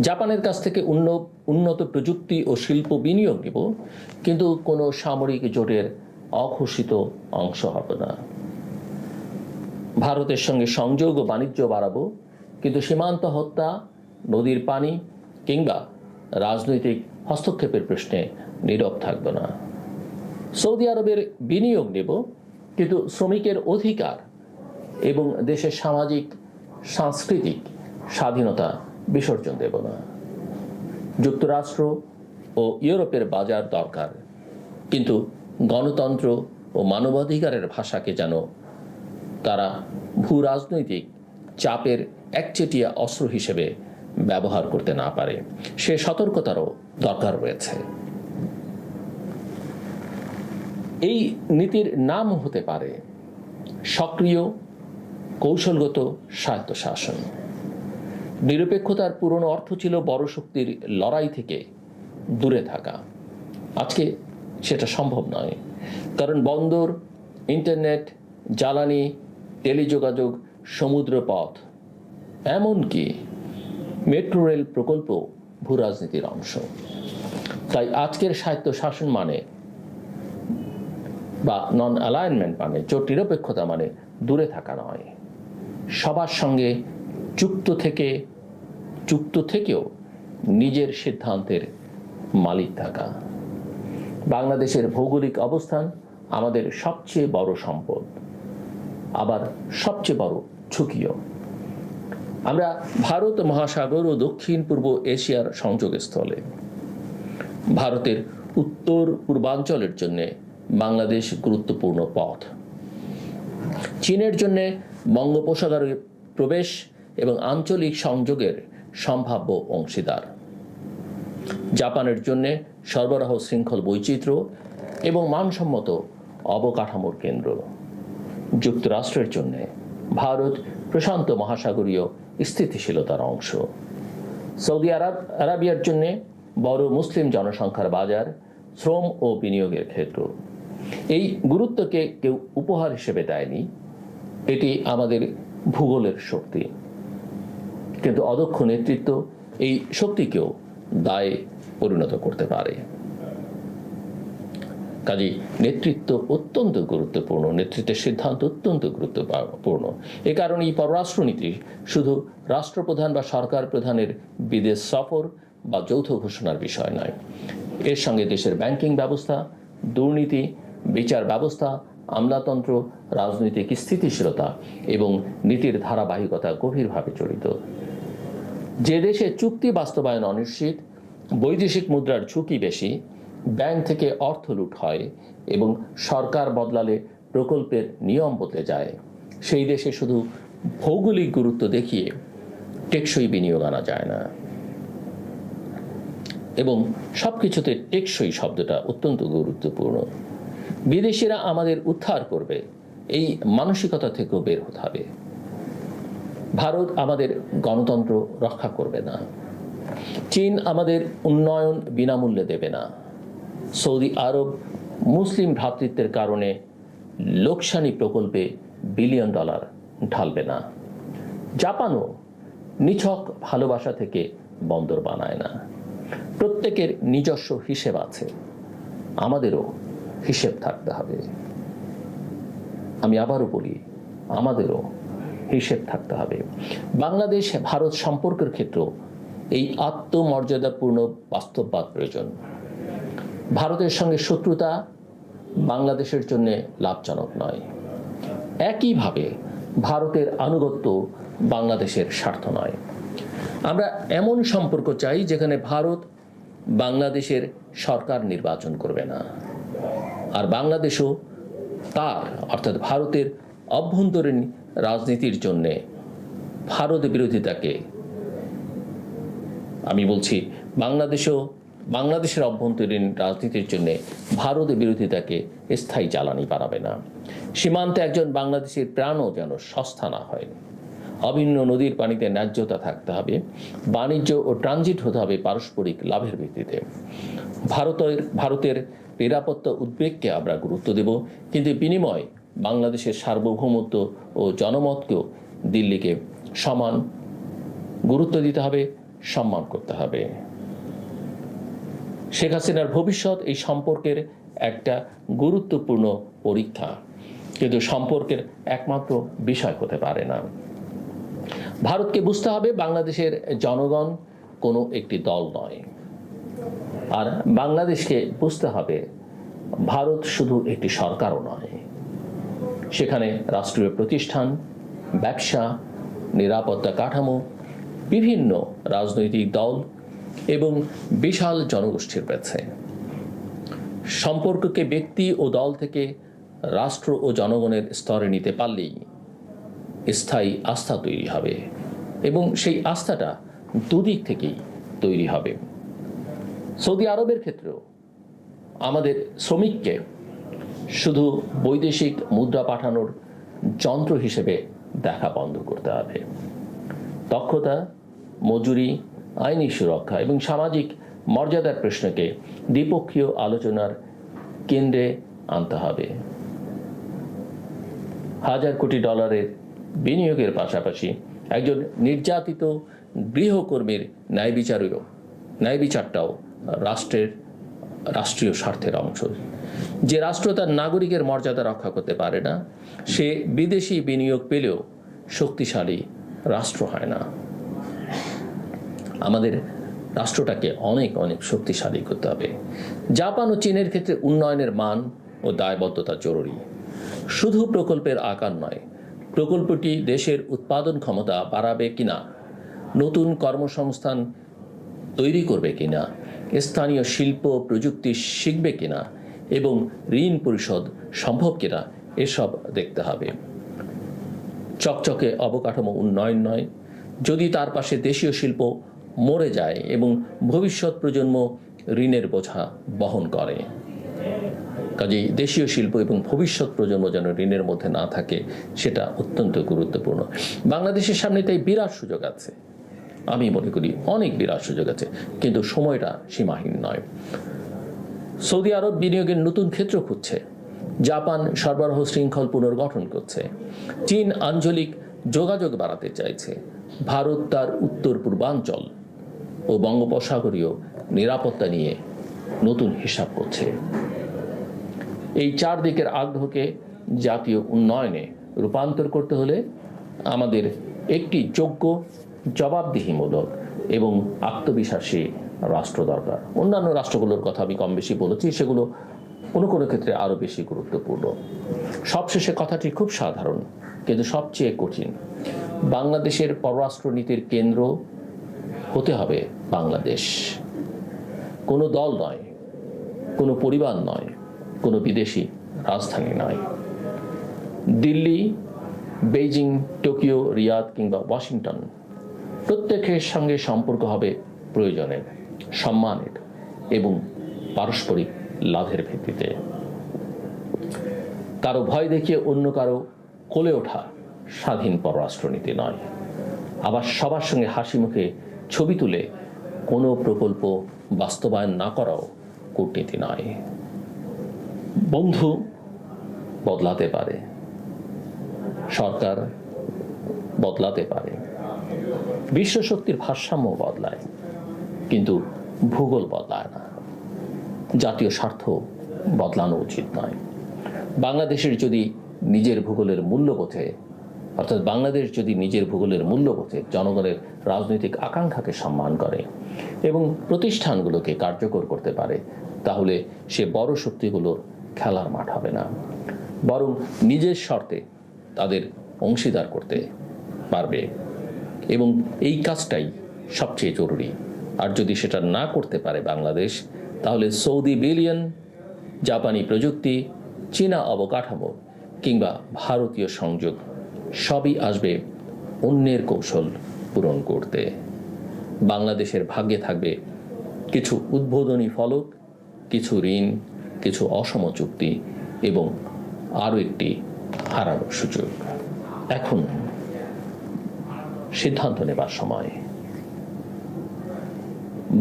জাপানের কাছ থেকে উন্নত প্রযুক্তি ও শিল্প বিনিয়োগ নিব, কিন্তু কোনো সামরিক জোটের অঘোষিত অংশ হবে না। ভারতের সঙ্গে সংযোগ ও বাণিজ্য বাড়াবো, কিন্তু সীমান্ত হত্যা, নদীর পানি কিংবা রাজনৈতিক হস্তক্ষেপের প্রশ্নে নীরব থাকবে না। সৌদি আরবের বিনিয়োগ নেব, কিন্তু শ্রমিকের অধিকার এবং দেশের সামাজিক সাংস্কৃতিক স্বাধীনতা বিসর্জন দেব না। যুক্তরাষ্ট্র ও ইউরোপের বাজার দরকার, কিন্তু গণতন্ত্র ও মানবাধিকারের ভাষাকে যেন তারা ভূ রাজনৈতিক চাপের একচেটিয়া অস্ত্র হিসেবে ব্যবহার করতে না পারে, সে সতর্কতারও দরকার রয়েছে। এই নীতির নাম হতে পারে সক্রিয় কৌশলগত স্বায়ত্তশাসন। নিরপেক্ষতার পুরনো অর্থ ছিল বড় শক্তির লড়াই থেকে দূরে থাকা। আজকে সেটা সম্ভব নয়, কারণ বন্দর, ইন্টারনেট, জ্বালানি, টেলিযোগাযোগ, সমুদ্রপথ, এমনকি মেট্রো রেল প্রকল্প ভূ রাজনীতির অংশ। তাই আজকের স্বায়ত্তশাসন মানে বা নন অ্যালাইনমেন্ট মানে, জোট নিরপেক্ষতা মানে দূরে থাকা নয়, সবার সঙ্গে যুক্ত থেকেও নিজের সিদ্ধান্তের মালিক থাকা। বাংলাদেশের ভৌগোলিক অবস্থান আমাদের সবচেয়ে বড় সম্পদ, আবার সবচেয়ে বড় ঝুঁকিও। আমরা ভারত মহাসাগর ও দক্ষিণ পূর্ব এশিয়ার সংযোগস্থলে। ভারতের উত্তর পূর্বাঞ্চলের জন্য বাংলাদেশ গুরুত্বপূর্ণ পথ। চীনের জন্য বঙ্গোপসাগরে প্রবেশ এবং আঞ্চলিক সংযোগের সম্ভাব্য অংশীদার। জাপানের জন্য সরবরাহ শৃঙ্খল বৈচিত্র্য এবং মানসম্মত অবকাঠামোর কেন্দ্র। যুক্তরাষ্ট্রের জন্য ভারত প্রশান্ত মহাসাগরীয় স্থিতিশীলতার অংশ। সৌদি আরবিয়ার জন্য বড় মুসলিম জনসংখ্যার বাজার, শ্রম ও বিনিয়োগের ক্ষেত্র। এই গুরুত্বকে কেউ উপহার হিসেবে দেয়নি, এটি আমাদের ভূগোলের শক্তি। কিন্তু অদক্ষ নেতৃত্ব এই শক্তিকেও দায়ে পরিণত করতে পারে। কাজেই নেতৃত্ব অত্যন্ত গুরুত্বপূর্ণ, নেতৃত্বের সিদ্ধান্ত অত্যন্ত গুরুত্বপূর্ণ। এ কারণে এই পররাষ্ট্রনীতি শুধু রাষ্ট্রপ্রধান বা সরকার প্রধানের বিদেশ সফর বা যৌথ ঘোষণার বিষয় নয়। এর সঙ্গে দেশের ব্যাংকিং ব্যবস্থা, দুর্নীতি, বিচার ব্যবস্থা, আমলাতন্ত্র, রাজনৈতিক স্থিতিশীলতা এবং নীতির ধারাবাহিকতা গভীরভাবে জড়িত। যে দেশে চুক্তি বাস্তবায়ন অনিশ্চিত, বৈদেশিক মুদ্রার ঝুঁকি বেশি, ব্যাংক থেকে অর্থ লুট হয় এবং সরকার বদলালে প্রকল্পের নিয়ম বদলে যায়, সেই দেশে শুধু ভৌগোলিক গুরুত্ব দেখিয়ে টেকসই বিনিয়োগ আনা যায় না। এবং সবকিছুতে টেকসই শব্দটা অত্যন্ত গুরুত্বপূর্ণ। বিদেশিরা আমাদের উদ্ধার করবে, এই মানসিকতা থেকেও বের হতে হবে। ভারত আমাদের গণতন্ত্র রক্ষা করবে না, চীন আমাদের উন্নয়ন বিনামূল্যে দেবে না, সৌদি আরব মুসলিম ভ্রাতৃত্বের কারণে লোকসানি প্রকল্পে বিলিয়ন ডলার ঢালবে না, জাপানও নিছক ভালোবাসা থেকে বন্দর বানায় না। প্রত্যেকের নিজস্ব হিসেব আছে, আমাদেরও হিসেব থাকতে হবে। আমি আবারও বলি, আমাদেরও হিসেব থাকতে হবে। বাংলাদেশ ভারত সম্পর্কের ক্ষেত্রে এই আত্মমর্যাদাপূর্ণ বাস্তববাদ প্রয়োজন। ভারতের সঙ্গে শত্রুতা বাংলাদেশের জন্য লাভজনক নয়। একইভাবে ভারতের আনুগত্য বাংলাদেশের স্বার্থ নয়। আমরা এমন সম্পর্ক চাই যেখানে ভারত বাংলাদেশের সরকার নির্বাচন করবে না, আর বাংলাদেশও তার অর্থাৎ ভারতের অভ্যন্তরীণ রাজনীতির জন্য ভারত বিরোধিতাকে, আমি বলছি বাংলাদেশের অভ্যন্তরীণ রাজনীতির জন্য ভারত বিরোধিতাকে স্থায়ী জ্বালানি বাড়াবে না। সীমান্তে একজন বাংলাদেশের প্রাণও যেন সস্তা না হয়। অভিন্ন নদীর পানিতে ন্যায্যতা থাকতে হবে। বাণিজ্য ও ট্রানজিট হতে হবে পারস্পরিক লাভের ভিত্তিতে। ভারতের নিরাপত্তা উদ্বেগকে আমরা গুরুত্ব দেব, কিন্তু বিনিময়ে বাংলাদেশের সার্বভৌমত্ব ও জনমতকেও দিল্লিকে সমান গুরুত্ব দিতে হবে, সম্মান করতে হবে। শেখ হাসিনার ভবিষ্যৎ এই সম্পর্কের একটা গুরুত্বপূর্ণ পরীক্ষা, কিন্তু সম্পর্কের একমাত্র বিষয় হতে পারে না। ভারতকে বুঝতে হবে বাংলাদেশের জনগণ কোনো একটি দল নয়, আর বাংলাদেশকে বুঝতে হবে ভারত শুধু একটি সরকারও নয়। সেখানে রাষ্ট্রীয় প্রতিষ্ঠান, ব্যবসা, নিরাপত্তা কাঠামো, বিভিন্ন রাজনৈতিক দল এবং বিশাল জনগোষ্ঠীর রয়েছে। সম্পর্ককে ব্যক্তি ও দল থেকে রাষ্ট্র ও জনগণের স্তরে নিতে পারলেই স্থায়ী আস্থা তৈরি হবে, এবং সেই আস্থাটা দুদিক থেকেই তৈরি হবে। সৌদি আরবের ক্ষেত্রেও আমাদের শ্রমিককে শুধু বৈদেশিক মুদ্রা পাঠানোর যন্ত্র হিসেবে দেখা বন্ধ করতে হবে। দক্ষতা, মজুরি, আইনি সুরক্ষা এবং সামাজিক মর্যাদার প্রশ্নকে দ্বিপক্ষীয় আলোচনার কেন্দ্রে আনতে হবে। হাজার কোটি ডলারের বিনিয়োগের পাশাপাশি একজন নির্যাতিত গৃহকর্মীর ন্যায় বিচারটাও রাষ্ট্রীয় স্বার্থের অংশ। যে রাষ্ট্র তার নাগরিকের মর্যাদা রক্ষা করতে পারে না, সে বিদেশি বিনিয়োগ পেলেও শক্তিশালী রাষ্ট্র হয় না। আমাদের রাষ্ট্রটাকে অনেক অনেক শক্তিশালী করতে হবে। জাপান ও চীনের ক্ষেত্রে উন্নয়নের মান ও দায়বদ্ধতা জরুরি। শুধু প্রকল্পের আকার নয়, প্রকল্পটি দেশের উৎপাদন ক্ষমতা বাড়াবে কিনা, নতুন কর্মসংস্থান তৈরি করবে কিনা, স্থানীয় শিল্প প্রযুক্তি শিখবে কিনা এবং ঋণ পরিশোধ সম্ভব কিনা, এসব দেখতে হবে। চকচকে অবকাঠামো উন্নয়ন নয়, যদি তার পাশে দেশীয় শিল্প মরে যায় এবং ভবিষ্যৎ প্রজন্ম ঋণের বোঝা বহন করে। কাজেই দেশীয় শিল্প এবং ভবিষ্যৎ প্রজন্ম যেন ঋণের মধ্যে না থাকে, সেটা অত্যন্ত গুরুত্বপূর্ণ। বাংলাদেশের সামনে তাই বিরাট সুযোগ আছে, আমি মনে করি অনেক বিরাট সুযোগ আছে, কিন্তু সময়টা সীমাহীন নয়। সৌদি আরব বিনিয়োগের নতুন ক্ষেত্র খুঁজছে, জাপান সরবরাহ শৃঙ্খল পুনর্গঠন করছে, চীন আঞ্চলিক যোগাযোগ বাড়াতে চাইছে, ভারত তার উত্তর পূর্বাঞ্চল ও বঙ্গোপসাগরীয় নিরাপত্তা নিয়ে নতুন হিসাব করছে। এই চারদিকের আগ্রহকে জাতীয় উন্নয়নে রূপান্তর করতে হলে আমাদের একটি যোগ্য, জবাবদিহিমূলক এবং আত্মবিশ্বাসী রাষ্ট্র দরকার। অন্যান্য রাষ্ট্রগুলোর কথা আমি কম বেশি বলেছি, সেগুলো কোনো কোনো ক্ষেত্রে আরো বেশি গুরুত্বপূর্ণ। সবশেষে কথাটি খুব সাধারণ কিন্তু সবচেয়ে কঠিন। বাংলাদেশের পররাষ্ট্রনীতির কেন্দ্র হতে হবে বাংলাদেশ, কোনো দল নয়, কোনো পরিবার নয়, কোনো বিদেশি রাজধানী নয়। দিল্লি, বেইজিং, টোকিও, রিয়াদ কিংবা ওয়াশিংটন প্রত্যেকের সঙ্গে সম্পর্ক হবে প্রয়োজনের, সম্মানের এবং পারস্পরিক লাভের ভিত্তিতে। কারো ভয় দেখিয়ে অন্য কারো কোলে ওঠা স্বাধীন পররাষ্ট্রনীতি নয়। আবার সবার সঙ্গে হাসি মুখে ছবি তুলে কোনো প্রকল্প বাস্তবায়ন না করাও কূটনীতি নয়। বন্ধু বদলাতে পারে, সরকার বদলাতে পারে, বিশ্বশক্তির ভারসাম্য বদলায়, কিন্তু ভূগোল বদলায় না। জাতীয় স্বার্থ বদলানো উচিত নয়। বাংলাদেশের যদি নিজের ভূগোলের মূল্যবোধে, অর্থাৎ বাংলাদেশ যদি নিজের ভূগোলের মূল্যবোধে জনগণের রাজনৈতিক আকাঙ্ক্ষাকে সম্মান করে এবং প্রতিষ্ঠানগুলোকে কার্যকর করতে পারে, তাহলে সে বড় শক্তিগুলোর খেলার মাঠ হবে না, বরং নিজের শর্তে তাদের অংশীদার করতে পারবে। এবং এই কাজটাই সবচেয়ে জরুরি। আর যদি সেটা না করতে পারে বাংলাদেশ, তাহলে সৌদি বিলিয়ন, জাপানি প্রযুক্তি, চীনা অবকাঠামো কিংবা ভারতীয় সংযোগ সবই আসবে অন্যের কৌশল পূরণ করতে। বাংলাদেশের ভাগ্যে থাকবে কিছু উদ্বোধনী ফলক, কিছু ঋণ, কিছু অসম চুক্তি এবং আরও একটি হারানোর সুযোগ। এখন সিদ্ধান্ত নেবার সময়।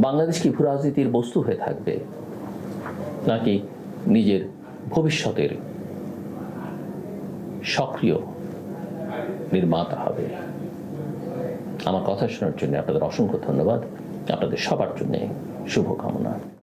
বাংলাদেশ কি ভূরাজনীতির বস্তু হয়ে থাকবে, নাকি নিজের ভবিষ্যতের সক্রিয় নির্মাতা হবে? আমার কথা শোনার জন্য আপনাদের অসংখ্য ধন্যবাদ। আপনাদের সবার জন্য শুভকামনা।